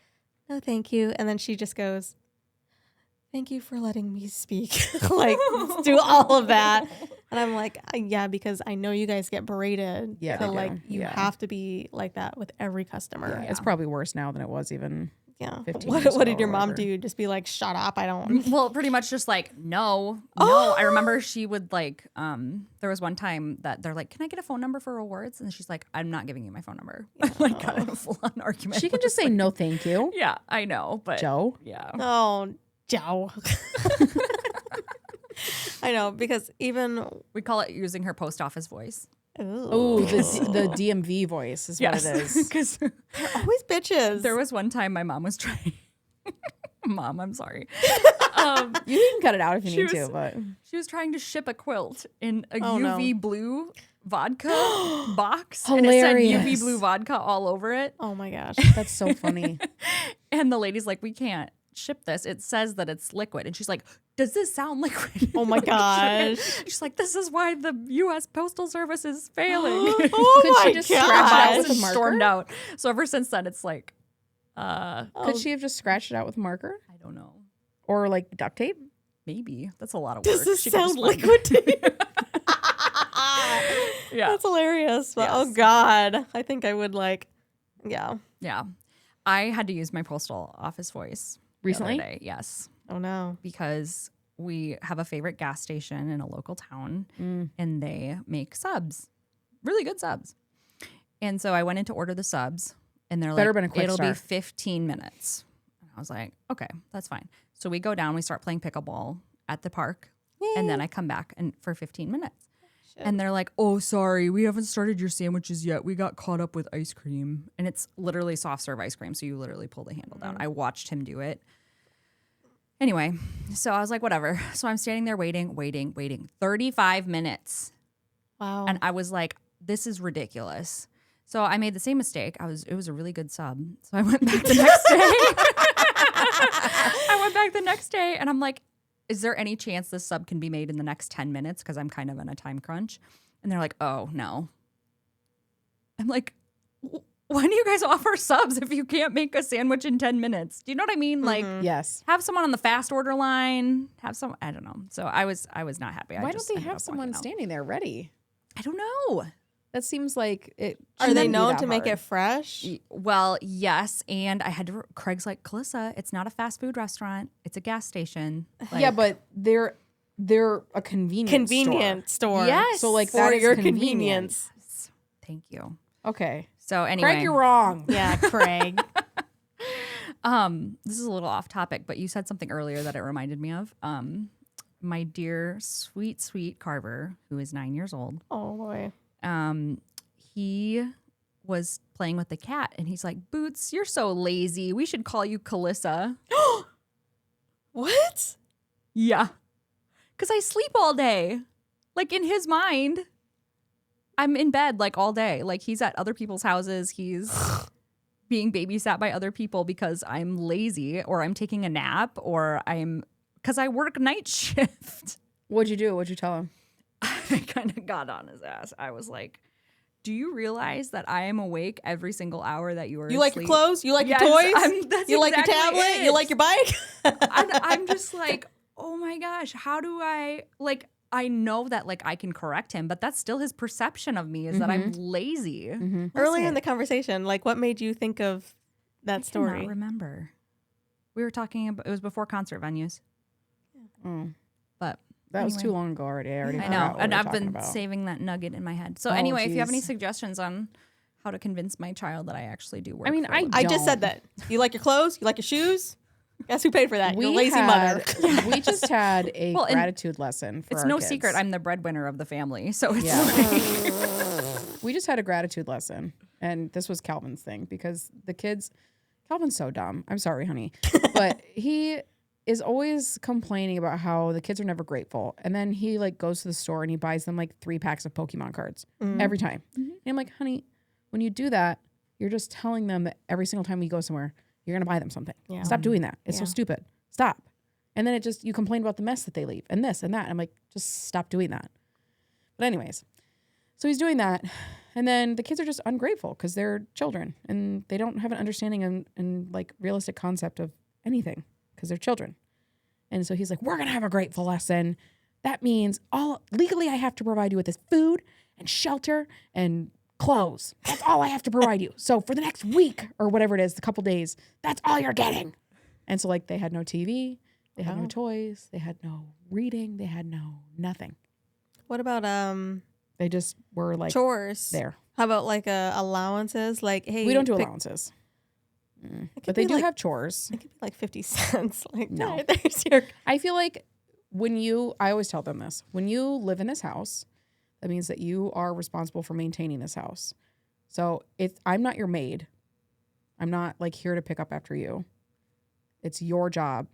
A: no, thank you, and then she just goes, thank you for letting me speak, like do all of that, and I'm like, yeah, because I know you guys get berated,
C: Yeah,
A: so
C: they
A: like
C: do.
A: you
C: Yeah.
A: have to be like that with every customer.
C: Yeah, it's probably worse now than it was even.
A: Yeah.
C: 15
A: What
C: years
A: did
C: ago
A: your
C: or
A: mom
C: whatever.
A: do? Just be like, shut up, I don't.
B: Well, pretty much just like, no. I remember she would like, there was one time that they're like, can I get a phone number for rewards? And she's like, I'm not giving you my phone number. Like, got in a full on argument.
C: She can just say no, thank you,
B: Yeah, I know, but
C: Joe.
B: yeah.
A: Oh, Joe. I know because even
B: We call it using her post office voice.
C: Oh, the DMV voice is what it is.
B: Because
A: always bitches.
B: there was one time my mom was trying. Mom, I'm sorry.
C: You can cut it out if you need
B: was-
C: to, but
B: She was trying to ship a quilt in a
A: Oh, no.
B: UV blue vodka box. And it said
C: Hilarious.
B: UV blue vodka all over it.
A: Oh my gosh.
C: that's so funny.
B: And the lady's like, we can't ship this. It says that it's liquid. And she's like, does this sound liquid?
A: Oh my
B: Like,
A: gosh.
B: She's like, this is why the U.S. Postal Service is failing.
A: Oh
C: Could
A: my
C: she just scratch it
A: gosh.
C: out with a
B: And
C: marker?
B: stormed out. So ever since then, it's like,
C: Could she have just scratched it out with a marker
B: I don't know.
C: or like duct tape?
B: Maybe. That's a lot of
A: Does
B: work.
A: this
B: She could just
A: sound
B: find-
A: liquid to you?
B: Yeah.
A: That's hilarious. But, oh
B: Yes.
A: God. I think I would like, yeah.
B: Yeah. I had to use my postal office voice the other
C: Recently?
B: day. Yes.
A: Oh no.
B: Because we have a favorite gas station in a local town
C: Mm.
B: and they make subs, really good subs. And so I went in to order the subs and they're
C: Better
B: like,
C: been a quick
B: it'll be
C: start.
B: 15 minutes. And I was like, okay, that's fine. So we go down, we start playing pickleball at the park. And then I come back and for 15 minutes. And they're like, oh, sorry, we haven't started your sandwiches yet. We got caught up with ice cream. And it's literally soft serve ice cream. So you literally pull the handle down. I watched him do it. Anyway, so I was like, whatever. So I'm standing there waiting. 35 minutes.
A: Wow.
B: And I was like, this is ridiculous. So I made the same mistake. It was a really good sub. So I went back the next day. And I'm like, is there any chance this sub can be made in the next 10 minutes? Because I'm kind of in a time crunch. And they're like, oh, no. I'm like, why do you guys offer subs if you can't make a sandwich in 10 minutes? Do you know what I mean? Like,
C: Yes.
B: have someone on the fast order line. Have some, I don't know. So I was not happy.
C: Why don't they have someone standing there ready?
B: I don't know.
C: That seems like it.
A: Are they
C: shouldn't be
A: known
C: that
A: to make
C: hard.
A: it fresh?
B: Well, yes. And I had to, Craig's like, Calissa, it's not a fast food restaurant. It's a gas station. Like,
C: Yeah, but they're a convenient
A: Store.
B: Yes.
C: So like
A: For
C: that is
A: your
C: convenient.
A: convenience.
B: thank you.
C: Okay,
B: So anyway,
C: Craig, you're wrong.
A: Yeah, Craig.
B: this is a little off topic, but you said something earlier that it reminded me of. My dear, sweet Carver, who is 9 years old.
A: Oh boy.
B: He was playing with the cat and he's like, Boots, you're so lazy. We should call you Calissa.
A: What?
B: Yeah. Because I sleep all day. Like in his mind, I'm in bed like all day. Like he's at other people's houses. He's being babysat by other people because I'm lazy or I'm taking a nap or because I work night shift.
C: What'd you do? What'd you tell him?
B: I kind of got on his ass. I was like, do you realize that I am awake every single hour that you are
A: You like your
B: asleep?
A: clothes? You like
B: Yes,
A: your toys?
B: that's
A: You like your
B: exactly
A: tablet?
B: it.
A: You like your bike?
B: I'm just like, oh my gosh, how do I, like, I know that, like, I can correct him, but that's still his perception of me is that I'm lazy.
A: Earlier in the conversation, like what made you think of that
B: I
A: story?
B: cannot remember. We were talking about, it was before concert venues.
C: Mm.
B: But
C: That was
B: anyway.
C: too long ago already. I already
B: I
C: forgot
B: know.
C: what
B: And
C: we were
B: I've
C: talking
B: been
C: about.
B: saving that nugget in my head. So
C: Oh,
B: anyway, if you have any
C: geez.
B: suggestions on how to convince my child that I actually do work.
C: I mean,
B: for a living.
A: I just said that. You like your clothes? You like your shoes? Guess who paid for that? Your lazy mother.
C: We just had a
B: Well, and
C: gratitude lesson for
B: it's
C: our
B: no
C: kids.
B: secret I'm the breadwinner of the family, so it's
C: Yeah. We just had a gratitude lesson, and this was Calvin's thing because the kids, Calvin's so dumb. I'm sorry, honey, but he is always complaining about how the kids are never grateful, and then he like goes to the store and he buys them like 3 packs of Pokemon cards every time. And I'm like, honey, when you do that, you're just telling them that every single time we go somewhere, you're gonna buy them something.
A: Yeah.
C: Stop doing that. It's so
A: Yeah.
C: stupid. Stop. And then you complain about the mess that they leave and this and that. I'm like, just stop doing that. But anyways, so he's doing that. And then the kids are just ungrateful because they're children and they don't have an understanding and like realistic concept of anything because they're children. And so he's like, we're going to have a grateful lesson. That means legally I have to provide you with this food and shelter and clothes. That's all I have to provide you. So for the next week or whatever it is, the couple days, that's all you're getting. And so like they had no TV, they had no toys, they had no reading, they had no nothing.
A: What about
C: They just were like
A: chores?
C: there.
A: How about like allowances? Like, hey,
C: We don't do allowances. But they
A: be
C: do
A: like-
C: have chores.
A: It could be like 50 cents. Like,
C: No.
A: no, there's your.
C: I feel like I always tell them this, when you live in this house, that means that you are responsible for maintaining this house. So I'm not your maid. I'm not like here to pick up after you. It's your job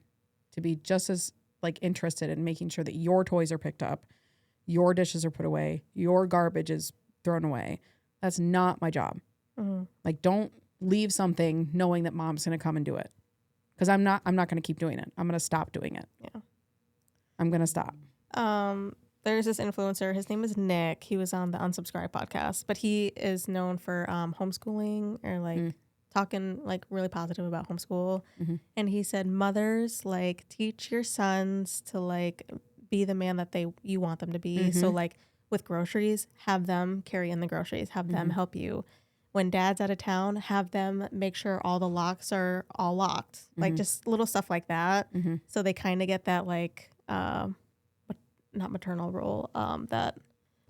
C: to be just as like interested in making sure that your toys are picked up, your dishes are put away, your garbage is thrown away. That's not my job. Like, don't leave something knowing that mom's going to come and do it. Because I'm not going to keep doing it. I'm going to stop doing it.
A: Yeah.
C: I'm going to stop.
A: There's this influencer. His name is Nick. He was on the Unsubscribe podcast, but he is known for homeschooling or like talking like really positive about homeschool. And he said, mothers, like, teach your sons to like be the man that you want them to be. So like with groceries, have them carry in the groceries, have them help you. When dad's out of town, have them make sure all the locks are all locked. Like just little stuff like that. So they kind of get that like, not maternal role, that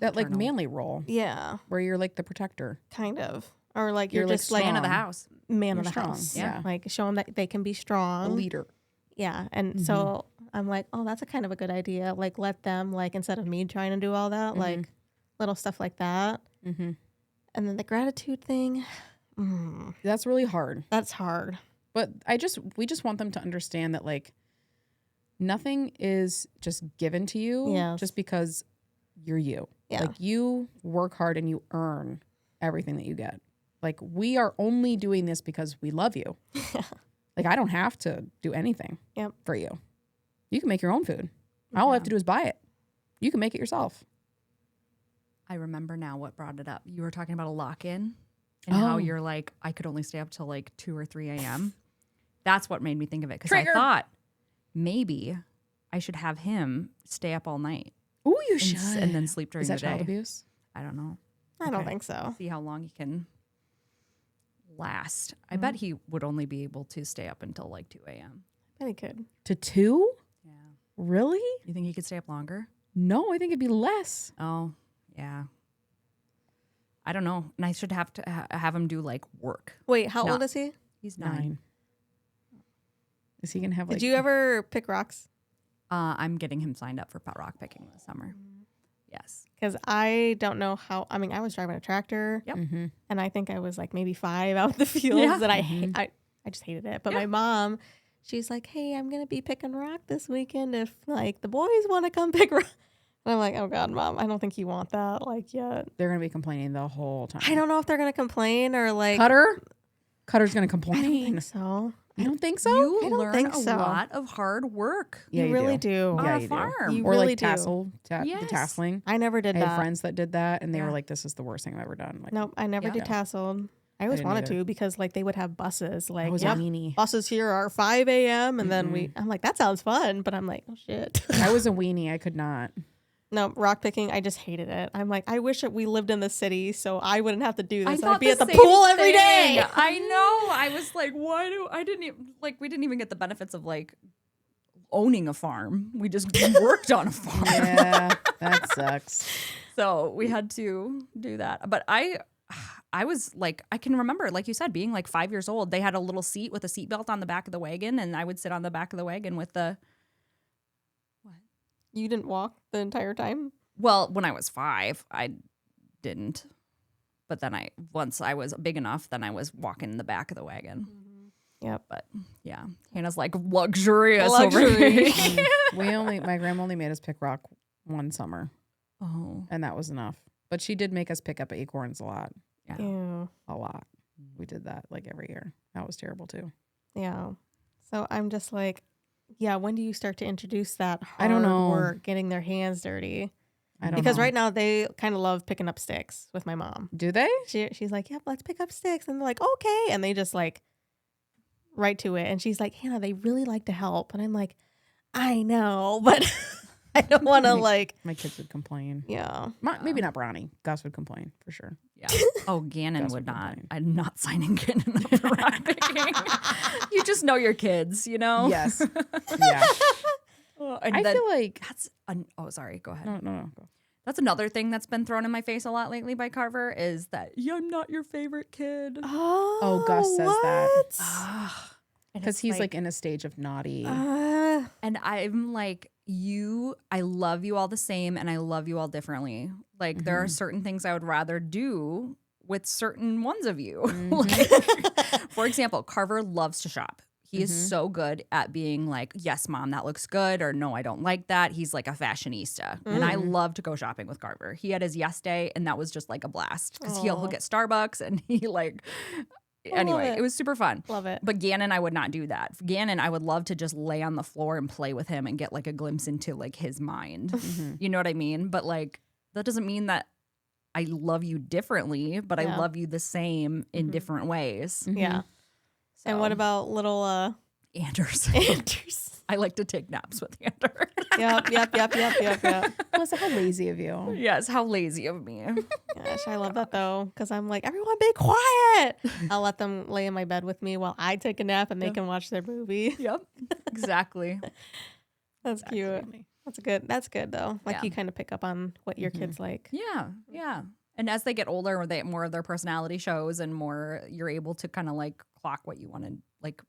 C: like manly role
A: yeah,
C: where you're like the protector.
A: kind of, or like
C: You're,
A: you're
C: like,
A: just like
B: man of the
C: strong.
B: house.
A: man
C: You're
A: of the
C: strong,
A: house.
C: yeah.
A: Like show them that they can be
C: A
A: strong.
C: leader.
A: Yeah, and so I'm like, oh, that's a kind of a good idea. Like let them like instead of me trying to do all that, like little stuff like that. And then the gratitude thing,
C: That's really hard.
A: that's hard.
C: But we just want them to understand that like nothing is just given to you
A: Yes.
C: just because you're you.
A: Yeah.
C: Like you work hard and you earn everything that you get. Like we are only doing this because we love you. Like I don't have to do anything
A: Yep.
C: for you. You can make your own food. All I have to do is buy it. You can make it yourself.
B: I remember now what brought it up. You were talking about a lock-in and how
C: Oh.
B: you're like, I could only stay up till like 2 or 3 a.m. That's what made me think of it because I
C: Trigger.
B: thought maybe I should have him stay up all night
C: Ooh, you
B: and,
C: should.
B: and then sleep during
C: Is that
B: the day.
C: child abuse?
B: I don't know.
A: I don't
C: Okay.
A: think so.
B: See how long he can last. I bet he would only be able to stay up until like 2 a.m.
A: I think he could.
C: To 2?
B: Yeah.
C: Really?
B: You think he could stay up longer?
C: No, I think it'd be less.
B: Oh, yeah. I don't know. And I should have to have him do like work.
A: Wait, how
B: No.
A: old is he?
B: He's 9.
C: Is he gonna have like?
A: Did you ever pick rocks?
B: I'm getting him signed up for rock picking this summer. Yes.
A: Because I don't know how. I mean, I was driving a tractor,
B: Yep.
A: and I think I was like maybe 5 out in the fields,
B: Yeah.
A: and I just hated it. But my mom, she's like, "Hey, I'm gonna be picking rock this weekend if like the boys want to come pick rock." And I'm like, "Oh God, Mom, I don't think you want that like yet."
C: They're gonna be complaining the whole time.
A: I don't know if they're gonna complain or like.
C: Cutter's gonna
A: I
C: complain.
A: don't think so.
C: You don't think so?
B: You
A: I don't
B: learn
A: think
B: a
A: so.
B: lot of hard work.
C: Yeah,
A: you really do.
B: On
C: Yeah,
B: a
C: you do.
B: farm.
A: You
C: Or
A: really
C: like
A: do.
C: the
B: Yes.
C: tasseling.
A: I never did
C: I had
A: that.
C: friends that did that, and they were
B: Yeah.
C: like, "This is the worst thing I've ever done." Like,
A: Nope, I never
B: Yeah.
A: did tasseled. I always
C: didn't
A: wanted
C: either.
A: to because like they would have buses. Like,
C: I was
A: yep,
C: a weenie.
A: buses here are 5 a.m. and then I'm like, that sounds fun, but I'm like, oh shit.
C: I was a weenie. I could not.
A: No, rock picking, I just hated it. I'm like, I wish that we lived in the city so I wouldn't have to do this. I'd be at the
B: same
A: pool every
B: thing.
A: day.
B: I know. I was like, I didn't even we didn't even get the benefits of like owning a farm. We just worked on a farm.
C: Yeah, that sucks.
B: So we had to do that. But I I was like, I can remember, like you said, being like 5 years old. They had a little seat with a seatbelt on the back of the wagon, and I would sit on the back of the wagon with the.
A: You didn't walk the entire time?
B: Well, when I was 5, I didn't. But then once I was big enough, then I was walking in the back of the wagon.
A: Yep.
B: But yeah, Hannah's like luxurious
A: Luxury.
B: over here.
C: My grandma only made us pick rock one summer,
B: Oh,
C: and that was enough. But she did make us pick up acorns a lot.
B: yeah.
A: Ew.
C: A lot. We did that like every year. That was terrible too.
A: Yeah. So I'm just like, yeah, when do you start to introduce that hard
C: I don't know.
A: work, getting their hands dirty?
C: I don't
A: Because
C: know.
A: right now they kind of love picking up sticks with my mom.
C: Do they?
A: She's like, yep, let's pick up sticks. And they're like, okay. And they just like right to it. And she's like, Hannah, they really like to help. And I'm like, I know, but I don't want to like,
C: My kids would complain.
A: yeah.
C: Maybe not Bronny. Gus would complain for sure.
B: Yeah. Oh, Gannon
C: Gus
B: would
C: would
B: not.
C: complain.
B: I'm not signing Gannon up for rock picking. You just know your kids, you know?
C: Yes. Yeah.
B: And
C: I
B: then
C: feel like
B: oh, sorry. Go ahead.
C: no. Go.
B: That's another thing that's been thrown in my face a lot lately by Carver is that I'm not your favorite kid.
A: Oh,
C: Gus says that.
B: Ah. And
C: Because
B: it's
C: he's like in a stage of naughty.
B: and I'm like, I love you all the same and I love you all differently. Like there are certain things I would rather do with certain ones of you. Like, for example, Carver loves to shop. He is so good at being like, yes, mom, that looks good, or no, I don't like that. He's like a fashionista. And I love to go shopping with Carver. He had his yes day, and that was just like a blast. Because he'll get Starbucks and he like anyway, it was super fun.
A: Love it.
B: But Gannon, I would not do that. Gannon, I would love to just lay on the floor and play with him and get like a glimpse into like his mind. You know what I mean? But like, that doesn't mean that I love you differently, but I
A: Yeah.
B: love you the same in different ways.
A: Yeah. And what
B: So-
A: about little
B: Anders?
A: Anders?
B: I like to take naps with Anders.
A: Yep.
C: Melissa, how lazy of you.
B: Yes, how lazy of me.
A: Gosh, I love that though, because I'm like, everyone be quiet. I'll let them lay in my bed with me while I take a nap and they can watch their movie.
B: Yep, exactly.
A: That's cute. That's good. That's good though. Like
B: Yeah.
A: you kind of pick up on what your kids like.
B: Yeah. And as they get older, more of their personality shows, and more you're able to kind of like clock what you want to like,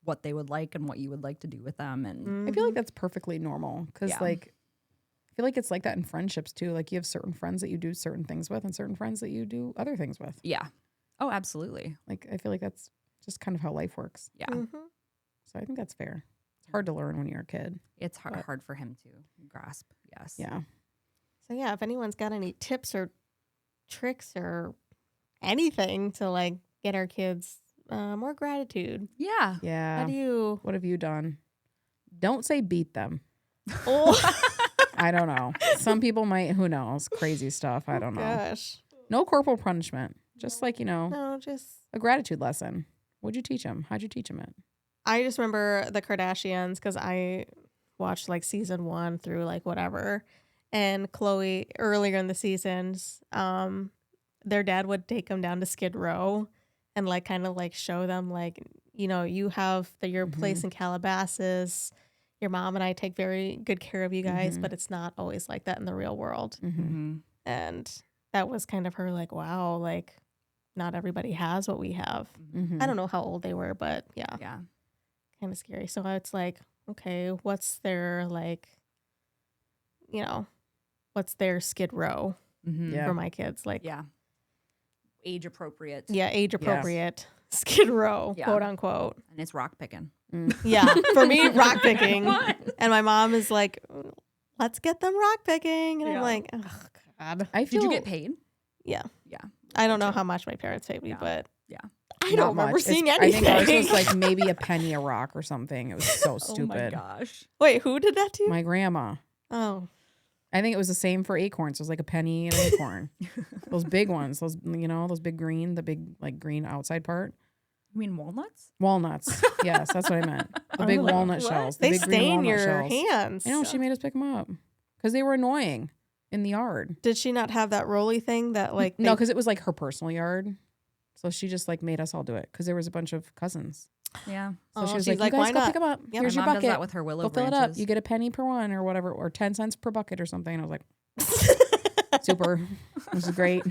B: what they would like and what you would like to do with them. And
C: I feel like that's perfectly normal because,
B: Yeah.
C: like, I feel like it's like that in friendships too. Like, you have certain friends that you do certain things with, and certain friends that you do other things with.
B: yeah, oh, absolutely,
C: Like, I feel like that's just kind of how life works.
B: yeah.
C: So I think that's fair. It's hard to learn when you're a kid.
B: It's
C: But-
B: hard for him to grasp. Yes.
C: Yeah.
A: So yeah, if anyone's got any tips or tricks or anything to like get our kids more gratitude,
B: Yeah.
C: Yeah.
A: how do you?
C: What have you done? Don't say beat them.
A: Oh
C: I don't know. Some people might, who knows, crazy stuff. I don't know.
A: gosh,
C: No corporal punishment. Just like,
A: no, just.
C: a gratitude lesson. What'd you teach him? How'd you teach him it?
A: I just remember the Kardashians because I watched like season 1 through like whatever. And Khloe, earlier in the seasons, their dad would take them down to Skid Row and like kind of like show them like, you have your place in Calabasas. Your mom and I take very good care of you guys, but it's not always like that in the real world.
B: Mm-hmm.
A: And that was kind of her like, wow, like not everybody has what we have.
C: Mhm.
A: I don't know how old they were, but yeah.
B: Yeah.
A: Kind of scary. So it's like, okay, what's their like, what's their Skid Row
B: Mm-hmm.
C: Yeah.
A: for my kids? Like,
B: Yeah. Age appropriate.
A: yeah, age appropriate Skid Row,
B: Yeah.
A: quote unquote.
B: And it's rock picking.
A: Yeah, for me, rock picking.
B: What?
A: And my mom is like, let's get them rock picking. And
B: Yeah.
A: I'm like, oh God.
C: I feel
B: Did you get paid?
A: Yeah.
B: Yeah.
A: I don't know how much my parents paid me,
B: Yeah.
A: but
B: Yeah.
A: I
C: not
A: don't remember
C: much.
A: seeing
C: I
A: anything.
C: think ours was like maybe a penny a rock or something. It was so stupid.
B: Oh my gosh.
A: Wait, who did that to you?
C: My grandma.
A: Oh,
C: I think it was the same for acorns. It was like a penny and an acorn. Those big ones. Those those big green, the big like green outside part.
B: You mean walnuts?
C: Walnuts. Yes, that's what I meant. The big
A: like,
C: walnut
B: what?
C: shells. The
A: they
C: big green
A: stain
C: walnut
A: your
C: shells.
A: hands.
C: I know she made us pick them up because they were annoying in the yard.
A: Did she not have that rolly thing that like?
C: No,
A: they-
C: because it was like her personal yard. So she just like made us all do it because there was a bunch of cousins.
B: Yeah.
C: So
A: Oh,
C: she was
A: she's
C: like,
A: like,
C: "You guys
A: why
C: go
A: not?"
C: pick them up.
A: Yep.
C: Here's
B: My
C: your
B: mom
C: bucket.
B: does that with her willow
C: Go fill it
B: branches.
C: up. You get a penny per one or whatever, or 10 cents per bucket or something." And I was like, "Super, this is great."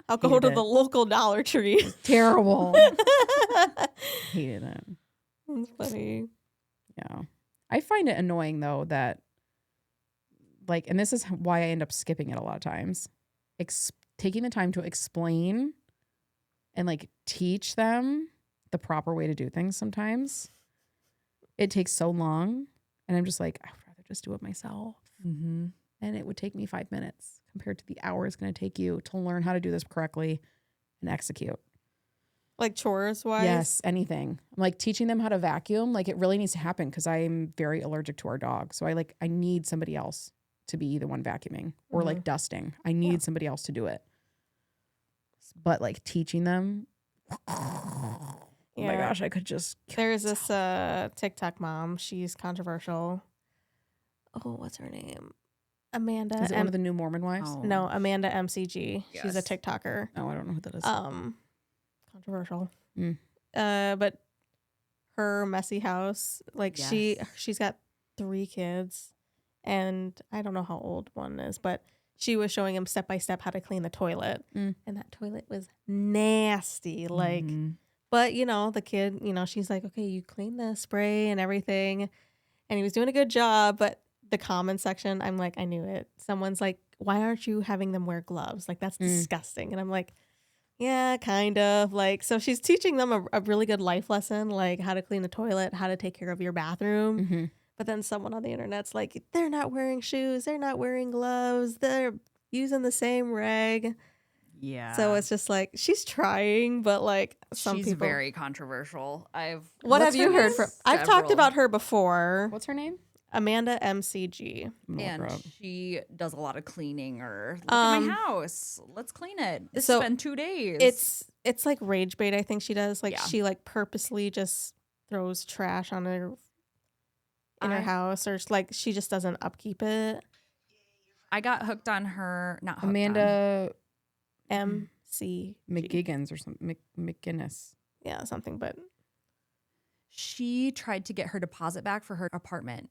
A: I'll go to
C: Hated
A: the
C: it.
A: local Dollar Tree.
C: Terrible. Hated it.
A: That's funny.
C: Yeah. I find it annoying though that like, and this is why I end up skipping it a lot of times, taking the time to explain and like teach them the proper way to do things sometimes. It takes so long. And I'm just like, I would rather just do it myself.
B: Mm-hmm.
C: And it would take me 5 minutes compared to the hour it's going to take you to learn how to do this correctly and execute.
A: Like chores wise?
C: Yes, anything. I'm like teaching them how to vacuum. Like it really needs to happen because I'm very allergic to our dog. So I need somebody else to be the one vacuuming or like dusting. I need somebody else to do it. But like teaching them, oh my gosh, I could just.
A: There's this TikTok mom. She's controversial. Oh, what's her name? Amanda.
C: Is it one of the new Mormon wives?
B: Oh.
A: No, Amanda MCG. She's a
B: Yes.
A: TikToker.
C: Oh, I don't know who that is.
A: Controversial.
C: Mm.
A: But her messy house, like
B: Yes.
A: she's got 3 kids, and I don't know how old one is, but she was showing him step by step how to clean the toilet, and that toilet was nasty. Like, but the kid, she's like, okay, you clean the spray and everything, and he was doing a good job. But the comment section, I'm like, I knew it. Someone's like, why aren't you having them wear gloves? Like, that's disgusting. And I'm like, yeah, kind of. Like, so she's teaching them a really good life lesson, like how to clean the toilet, how to take care of your bathroom.
C: Mm-hmm.
A: But then someone on the internet's like, they're not wearing shoes, they're not wearing gloves, they're using the same rag.
B: Yeah.
A: So it's just like she's trying, but like some
B: She's
A: people.
B: very controversial.
A: What have
C: What's
A: you
C: her
A: heard
C: name?
A: from? I've talked
B: Several.
A: about her before.
C: What's her name?
A: Amanda MCG.
B: And she does a lot of cleaning or look at my house. Let's clean it.
A: So
B: Spend 2 days.
A: It's like rage bait. I think she does. Like
B: Yeah.
A: she like purposely just throws trash on her in her house, or like she just doesn't upkeep it.
B: I got hooked on her. Not hooked
C: Amanda
A: MC
C: McGiggins or something. McGinnis.
A: Yeah, something. But
B: she tried to get her deposit back for her apartment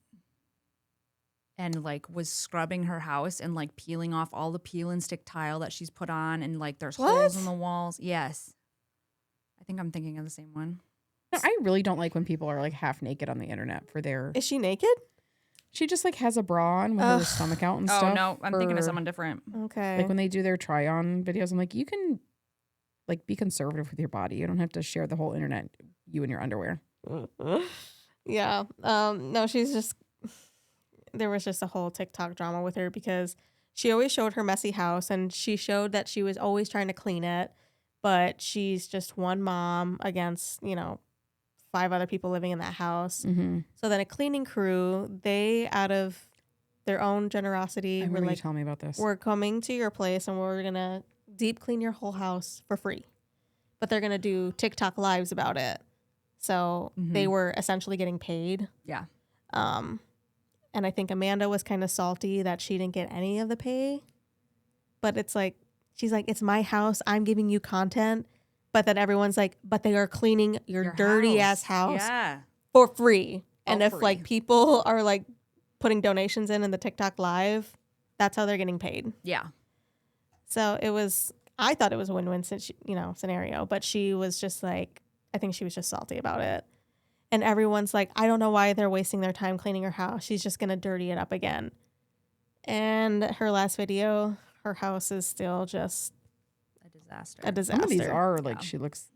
B: and like was scrubbing her house and like peeling off all the peel and stick tile that she's put on, and like there's holes in the walls. Yes. I think I'm thinking of the same one.
C: No, I really don't like when people are like half naked on the internet for their.
A: is she naked?
C: She just like has a bra on with her stomach out and stuff.
B: Oh no, I'm thinking of someone different.
A: Okay.
C: Like when they do their try on videos, I'm like, you can like be conservative with your body. You don't have to share the whole internet, you and your underwear.
A: Yeah. No, she's just. There was just a whole TikTok drama with her because she always showed her messy house, and she showed that she was always trying to clean it, but she's just one mom against 5 other people living in that house.
C: Mm-hmm.
A: So then a cleaning crew, they out of their own generosity
C: I
A: were
C: remember you
A: like,
C: telling me about this.
A: we're coming to your place and we're gonna deep clean your whole house for free, but they're gonna do TikTok lives about it. So they were essentially getting paid.
B: Yeah.
A: And I think Amanda was kind of salty that she didn't get any of the pay. But it's like, she's like, it's my house. I'm giving you content. But then everyone's like, but they are cleaning your dirty ass house
B: Yeah.
A: for free. And
B: For
A: if
B: free.
A: like people are like putting donations in the TikTok live, that's how they're getting paid.
B: Yeah.
A: So I thought it was a win-win scenario. But she was just like, I think she was just salty about it. And everyone's like, I don't know why they're wasting their time cleaning her house. She's just going to dirty it up again. And her last video, her house is still just
B: A disaster.
A: a disaster.
C: Some of these are like,
B: Yeah.
C: she looks,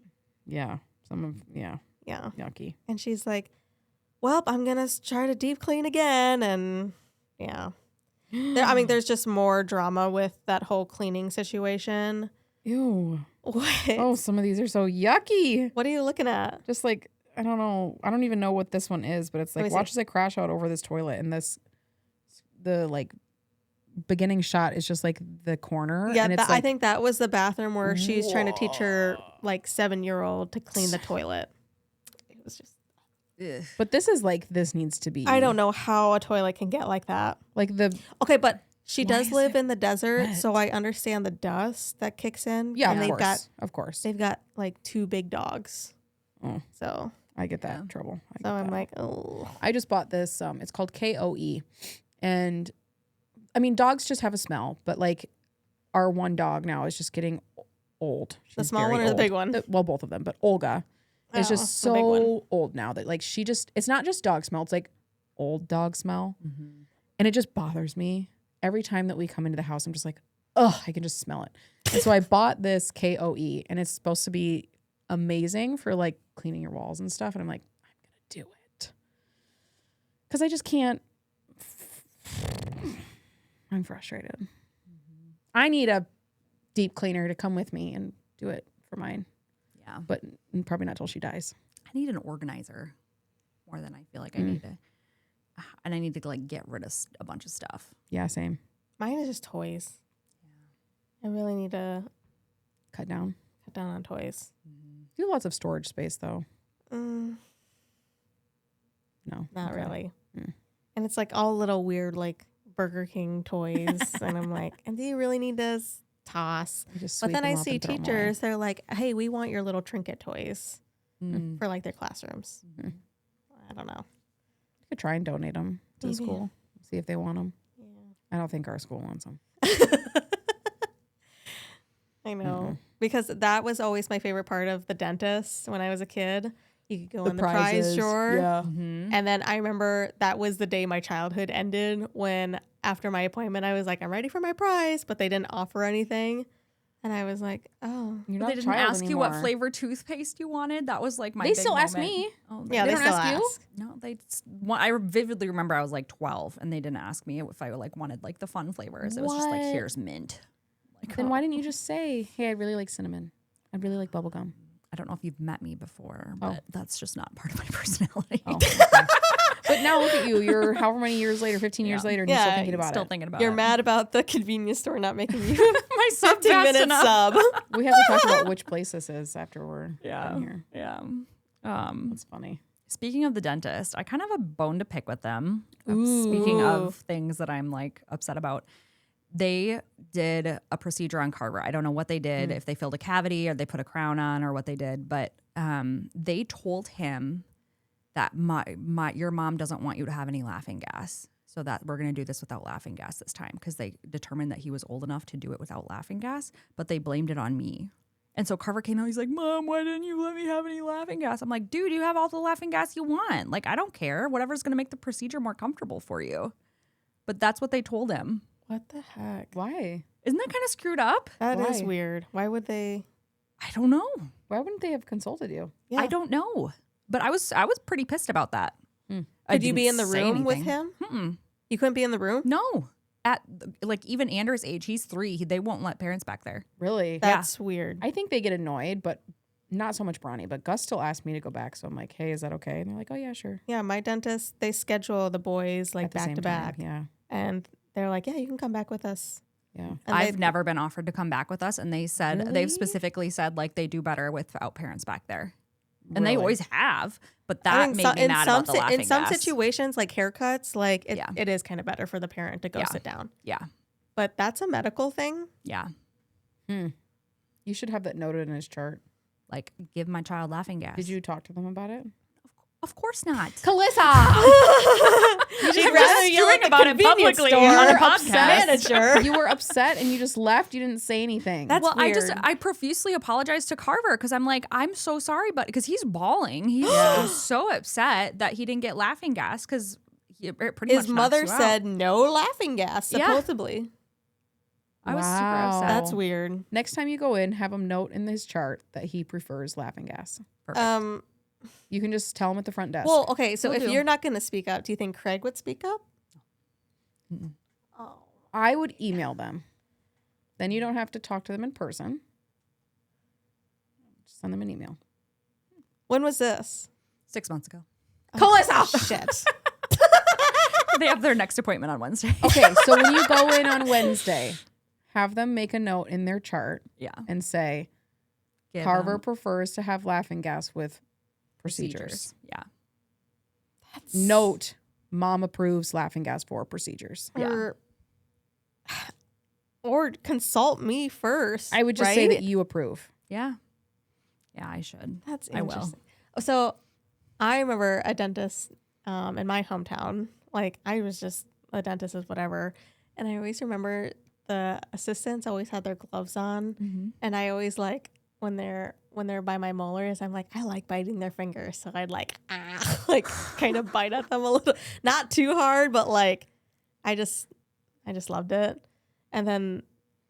A: Yeah.
C: yucky.
A: And she's like, well, I'm going to try to deep clean again. And yeah. There's just more drama with that whole cleaning situation.
C: Ew.
A: What?
C: Oh, some of these are so yucky.
A: What are you looking at?
C: Just like, I don't know. I don't even know what this one is, but it's
A: Let
C: like,
A: me
C: watch
A: see.
C: as I crash out over this toilet. And the like beginning shot is just like the corner.
A: Yeah,
C: and it's
A: I
C: like,
A: think that was the bathroom where she's trying to teach her like 7-year-old to clean the toilet. It was just.
B: Ugh.
C: but this is like, this needs to be.
A: I don't know how a toilet can get like that.
C: Like
A: Okay, but she does
C: is
A: live
C: it
A: in the desert,
C: wet?
A: so I understand the dust that kicks in.
C: yeah,
A: and
C: of course.
A: they've got like 2 big dogs.
C: Oh.
A: So
C: I get that trouble. I get
A: I'm
C: that.
A: like, oh.
C: I just bought this. It's called KOE, and I mean, dogs just have a smell, but like our one dog now is just getting old.
A: The
C: She's
A: small
C: very
A: one or the
C: old.
A: big one?
C: Well, both of them, but Olga is
A: Oh,
C: just
A: the big one.
C: so old now that like it's not just dog smell, it's like old dog smell.
B: Mm-hmm.
C: And it just bothers me. Every time that we come into the house, I'm just like, oh, I can just smell it. And so I bought this KOE, and it's supposed to be amazing for like cleaning your walls and stuff. And I'm like, I'm going to do it. Because I just can't. I'm frustrated.
B: Mm-hmm.
C: I need a deep cleaner to come with me and do it for mine.
B: Yeah.
C: But probably not till she dies.
B: I need an organizer more than I feel like I need to. And I need to like get rid of a bunch of stuff.
C: Yeah, same.
A: Mine is just toys. I really need to
C: Cut down.
A: cut down on toys.
C: You have lots of storage space, though.
A: Mm,
C: No.
A: not
C: Okay.
A: really.
C: Mm.
A: And it's like all little weird like Burger King toys. And I'm like, and do you really need this? Toss.
C: You just
A: But
C: sweep
A: then I
C: them up
A: see
C: and throw 'em away.
A: teachers, they're like, hey, we want your little trinket toys
B: Mm.
A: for like their classrooms.
C: Mhm.
A: I don't know.
C: You could try and donate them to the
A: Maybe.
C: school. See if they want them.
A: Yeah.
C: I don't think our school wants them.
A: I know.
C: Mm-mm.
A: Because that was always my favorite part of the dentist when I was a kid. You could go in the
C: prizes,
A: prize drawer.
C: Yeah.
B: Mm-hmm.
A: And then I remember that was the day my childhood ended when after my appointment, I was like, I'm ready for my prize, but they didn't offer anything. And I was like, oh.
C: You're
B: But
C: not
B: they
C: a
B: didn't
C: child
B: ask you what
C: anymore.
B: flavor toothpaste you wanted. That was like my.
C: They
B: big
C: still ask
B: moment.
C: me.
B: Oh,
A: Yeah,
C: They
A: they
C: don't
A: still
C: ask you?
A: ask.
B: No, I vividly remember I was like 12, and they didn't ask me if I like wanted like the fun flavors. It was just like,
C: What?
B: here's mint. Like,
C: Then why didn't you just say, hey, I really like cinnamon. I really like bubble gum.
B: I don't know if you've met me before,
C: Oh.
B: but that's just not part of my personality.
C: Oh, okay. But now look at you. You're however many years later, 15 years
B: Yeah.
C: later, and you're still
A: Yeah,
C: thinking about
B: Still
C: it.
B: thinking about
A: You're
B: it.
A: mad about the convenience store not making you
B: My sub
A: 15
B: fast
A: minute
B: enough.
A: sub.
C: We have to talk about which place this is after we're
B: Yeah.
C: done here.
B: Yeah.
C: That's funny.
B: Speaking of the dentist, I kind of have a bone to pick with them. Speaking
A: Ooh.
B: of things that I'm like upset about, they did a procedure on Carver. I don't know what they did, if they filled a cavity or they put a crown on or what they did, but they told him that your mom doesn't want you to have any laughing gas, so that we're going to do this without laughing gas this time, because they determined that he was old enough to do it without laughing gas, but they blamed it on me. And so Carver came out, he's like, Mom, why didn't you let me have any laughing gas? I'm like, dude, you have all the laughing gas you want. Like, I don't care. Whatever's going to make the procedure more comfortable for you. But that's what they told him.
A: What the heck?
C: Why?
B: Isn't that kind of screwed up?
A: That is
C: Why?
A: weird. Why would they?
B: I don't know.
C: Why wouldn't they have consulted you?
A: Yeah.
B: I don't know. But I was pretty pissed about that.
C: Hmm.
B: I
A: Could you be in
B: didn't
A: the
B: say
A: room with
B: anything.
A: him?
B: Mm-mm.
A: You couldn't be in the room?
B: No. At like even Andrew's age, he's 3. They won't let parents back there.
C: Really?
A: That's weird.
C: I think they get annoyed, but not so much Bronny. But Gus still asked me to go back. So I'm like, hey, is that okay? And they're like, oh, yeah, sure.
A: Yeah, my dentist, they schedule the boys like
C: At the
A: back
C: same
A: to
C: time,
A: back.
C: Yeah.
A: And they're like, yeah, you can come back with us.
C: Yeah.
A: And
B: I've never been offered to come back with us, and they said
C: Really?
B: they've specifically said like they do better without parents back there, and they
C: Really?
B: always have. But
A: I
B: that
A: think
B: made me mad about the laughing
A: in some
B: gas.
A: situations, like haircuts, like
B: Yeah.
A: it is kind of better for the parent to go
B: Yeah.
A: sit down.
B: Yeah,
A: But that's a medical thing.
B: yeah.
C: You should have that noted in his chart.
B: Like give my child laughing gas.
C: Did you talk to them about it?
B: Of course not.
C: Calissa!
A: She'd rather yell at the
B: about it
A: convenience
B: publicly
A: store
B: on her
A: upset
B: podcast.
A: manager.
C: You were upset and you just left. You didn't say anything.
A: That's
B: well,
A: weird.
B: I profusely apologized to Carver because I'm like, I'm so sorry, but because he's bawling. He was so upset that he didn't get laughing gas because it pretty
A: His
B: much
A: mother
B: knocks you out.
A: said no laughing gas,
B: Yeah.
A: supposedly.
B: I was super
C: Wow.
B: upset.
A: That's weird.
C: Next time you go in, have him note in his chart that he prefers laughing gas.
B: Perfect.
C: You can just tell him at the front desk.
A: Well, okay, so
B: Will
A: if
B: do.
A: you're not going to speak up, do you think Craig would speak up?
B: Mm-mm.
A: Oh.
C: I would email them. Then you don't have to talk to them in person. Just send them an email.
A: When was this?
B: 6 months ago.
A: Oh, shit.
B: They have their next appointment on Wednesday.
C: Okay, so when you go in on Wednesday, have them make a note in their chart
B: Yeah.
C: and say,
B: Give
C: Carver
B: them
C: prefers to have laughing gas with procedures.
B: Yeah.
C: Note, mom approves laughing gas for procedures.
A: Or consult me first.
C: I would just say
A: right?
C: that you approve.
B: Yeah. Yeah, I should.
A: That's
B: I will.
A: interesting. So I remember a dentist in my hometown. Like I was just a dentist is whatever. And I always remember the assistants always have their gloves on, and I always like when they're by my molars, I'm like, I like biting their fingers, so I'd like kind of bite at them a little, not too hard, but like I just loved it. And then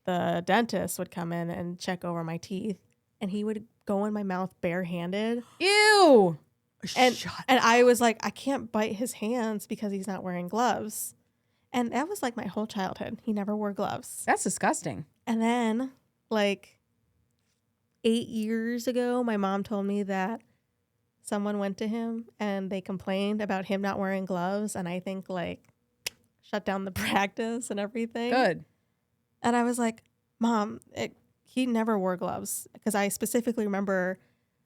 A: the dentist would come in and check over my teeth, and he would go in my mouth barehanded.
C: Ew.
A: And I was like, I can't bite his hands because he's not wearing gloves. And that was like my whole childhood. He never wore gloves.
C: That's disgusting.
A: And then like 8 years ago, my mom told me that someone went to him and they complained about him not wearing gloves. And I think like shut down the practice and everything.
C: Good.
A: And I was like, Mom, he never wore gloves. Because I specifically remember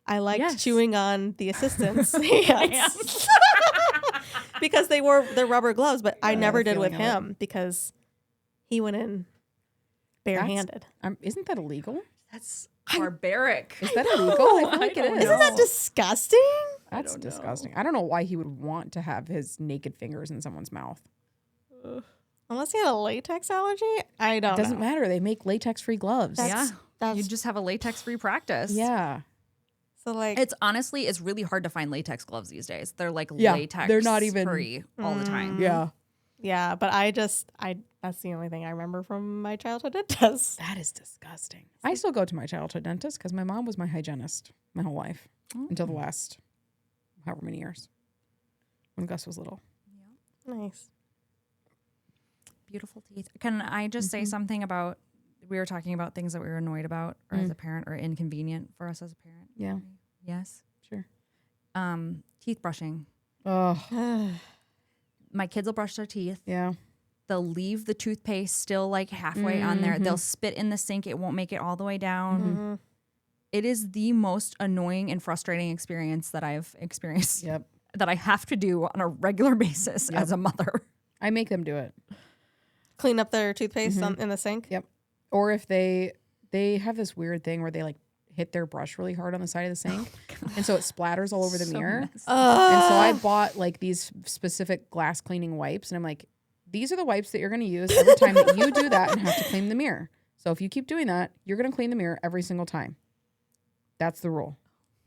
A: I liked chewing on the assistants' hands. Because they wore their rubber gloves, but I never did with him because he went in barehanded.
C: Isn't that illegal?
B: That's barbaric.
C: Is that illegal? I feel like it is.
A: Isn't that disgusting?
C: That's disgusting. I don't know why he would want to have his naked fingers in someone's mouth.
A: Unless he had a latex allergy, I don't know.
C: It doesn't matter. They make latex-free gloves.
B: You just have a latex-free practice.
C: Yeah.
A: So like
B: It's really hard to find latex gloves these days. They're like latex
C: they're not even
B: free all the time.
A: Yeah, but that's the only thing I remember from my childhood dentist.
C: That is disgusting. I still go to my childhood dentist because my mom was my hygienist my whole life until the last however many years when Gus was little.
A: Nice.
B: Beautiful teeth. Can I just say something about, we were talking about things that we were annoyed about or as a parent or inconvenient for us as a parent.
C: Yeah.
B: Yes.
C: Sure.
B: Teeth brushing.
C: Oh.
B: My kids will brush their teeth.
C: Yeah.
B: They'll leave the toothpaste still like halfway on there. They'll spit in the sink. It won't make it all the way down. It is the most annoying and frustrating experience that I've experienced.
C: Yep.
B: That I have to do on a regular basis as a mother.
C: I make them do it.
A: Clean up their toothpaste in the sink.
C: Yep. Or if they have this weird thing where they like hit their brush really hard on the side of the sink, and so it splatters all over the mirror. And so I bought like these specific glass cleaning wipes, and I'm like, these are the wipes that you're going to use every time that you do that and have to clean the mirror. So if you keep doing that, you're going to clean the mirror every single time. That's the rule.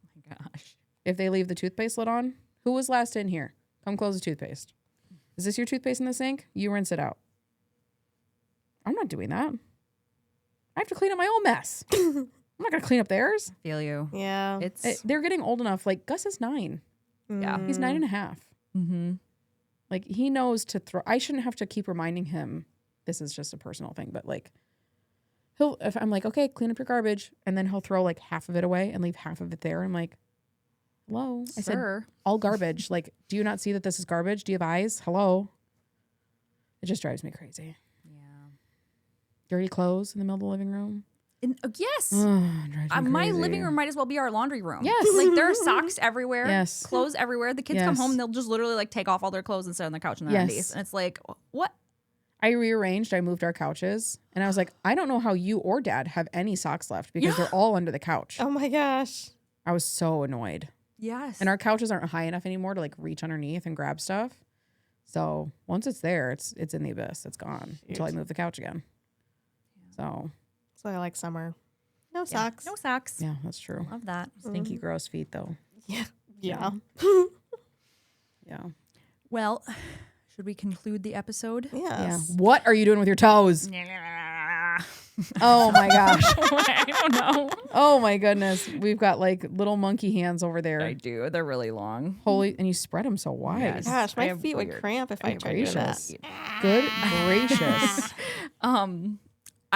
B: Oh my gosh.
C: If they leave the toothpaste lid on, who was last in here? Come close the toothpaste. Is this your toothpaste in the sink? You rinse it out. I'm not doing that. I have to clean up my own mess. I'm not going to clean up theirs.
B: Feel you.
A: Yeah.
C: They're getting old enough. Like, Gus is 9.
B: Yeah.
C: He's 9.5.
B: Mm-hmm.
C: Like, he knows to throw. I shouldn't have to keep reminding him. This is just a personal thing. But, like, if I'm like, okay, clean up your garbage. And then he'll throw, like, half of it away and leave half of it there. I'm like, hello? I said, all garbage. Like, do you not see that this is garbage? Do you have eyes? Hello? It just drives me crazy. Dirty clothes in the middle of the living room.
B: Yes.
C: My
B: my living room might as well be our laundry room.
C: Yes.
B: Like there are socks everywhere.
C: Yes.
B: Clothes everywhere. The kids come home and they'll just literally like take off all their clothes and sit on the couch in their undies. And it's like, what?
C: I rearranged. I moved our couches. And I was like, I don't know how you or Dad have any socks left because they're all under the couch.
A: Oh my gosh.
C: I was so annoyed.
B: Yes.
C: And our couches aren't high enough anymore to like reach underneath and grab stuff. So once it's there, it's in the abyss. It's gone until I move the couch again. So
A: I like summer. No socks.
B: No socks.
C: yeah, that's true.
B: Love that.
C: Stinky, gross feet though.
A: Yeah.
C: Yeah.
B: Well, should we conclude the episode?
A: Yes.
C: Yeah. What are you doing with your toes? Oh my gosh.
B: I don't know.
C: Oh my goodness. We've got like little monkey hands over there.
B: I do. They're really long.
C: Holy, and you spread them so wide.
B: Yes.
A: Gosh,
B: I
A: my
B: have
A: feet would
B: weird-
A: cramp if I tried doing that.
C: Good gracious.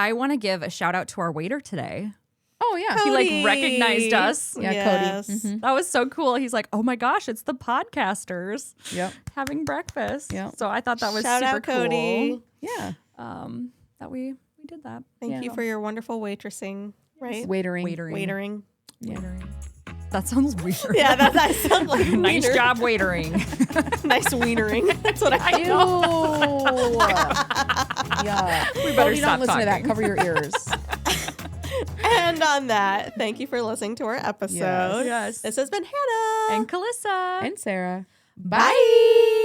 B: I want to give a shout out to our waiter today.
C: Oh yeah.
A: Cody.
B: He like recognized us.
C: Yeah,
A: Yes.
C: Cody. Mhm.
B: That was so cool. He's like, "Oh my gosh, it's the podcasters
C: Yep.
B: having breakfast."
C: Yep.
B: So I thought that was
A: Shout
B: super
A: out, Cody.
C: Yeah.
B: cool. That we did that.
A: Thank you for your wonderful waitressing, right?
C: Waitering.
A: Waitering.
C: Yeah.
B: That sounds weird.
A: Yeah, that sounds like
B: Nice
A: wiener.
B: job waitering.
A: Nice wienering. That's what I
C: Ew. Yeah.
B: We better
C: Cody,
B: stop
C: don't listen to that.
B: talking.
C: Cover your ears.
A: And on that, thank you for listening to our episode.
B: Yes.
A: This has been Hannah.
B: And Calissa.
C: And Sarah.
A: Bye.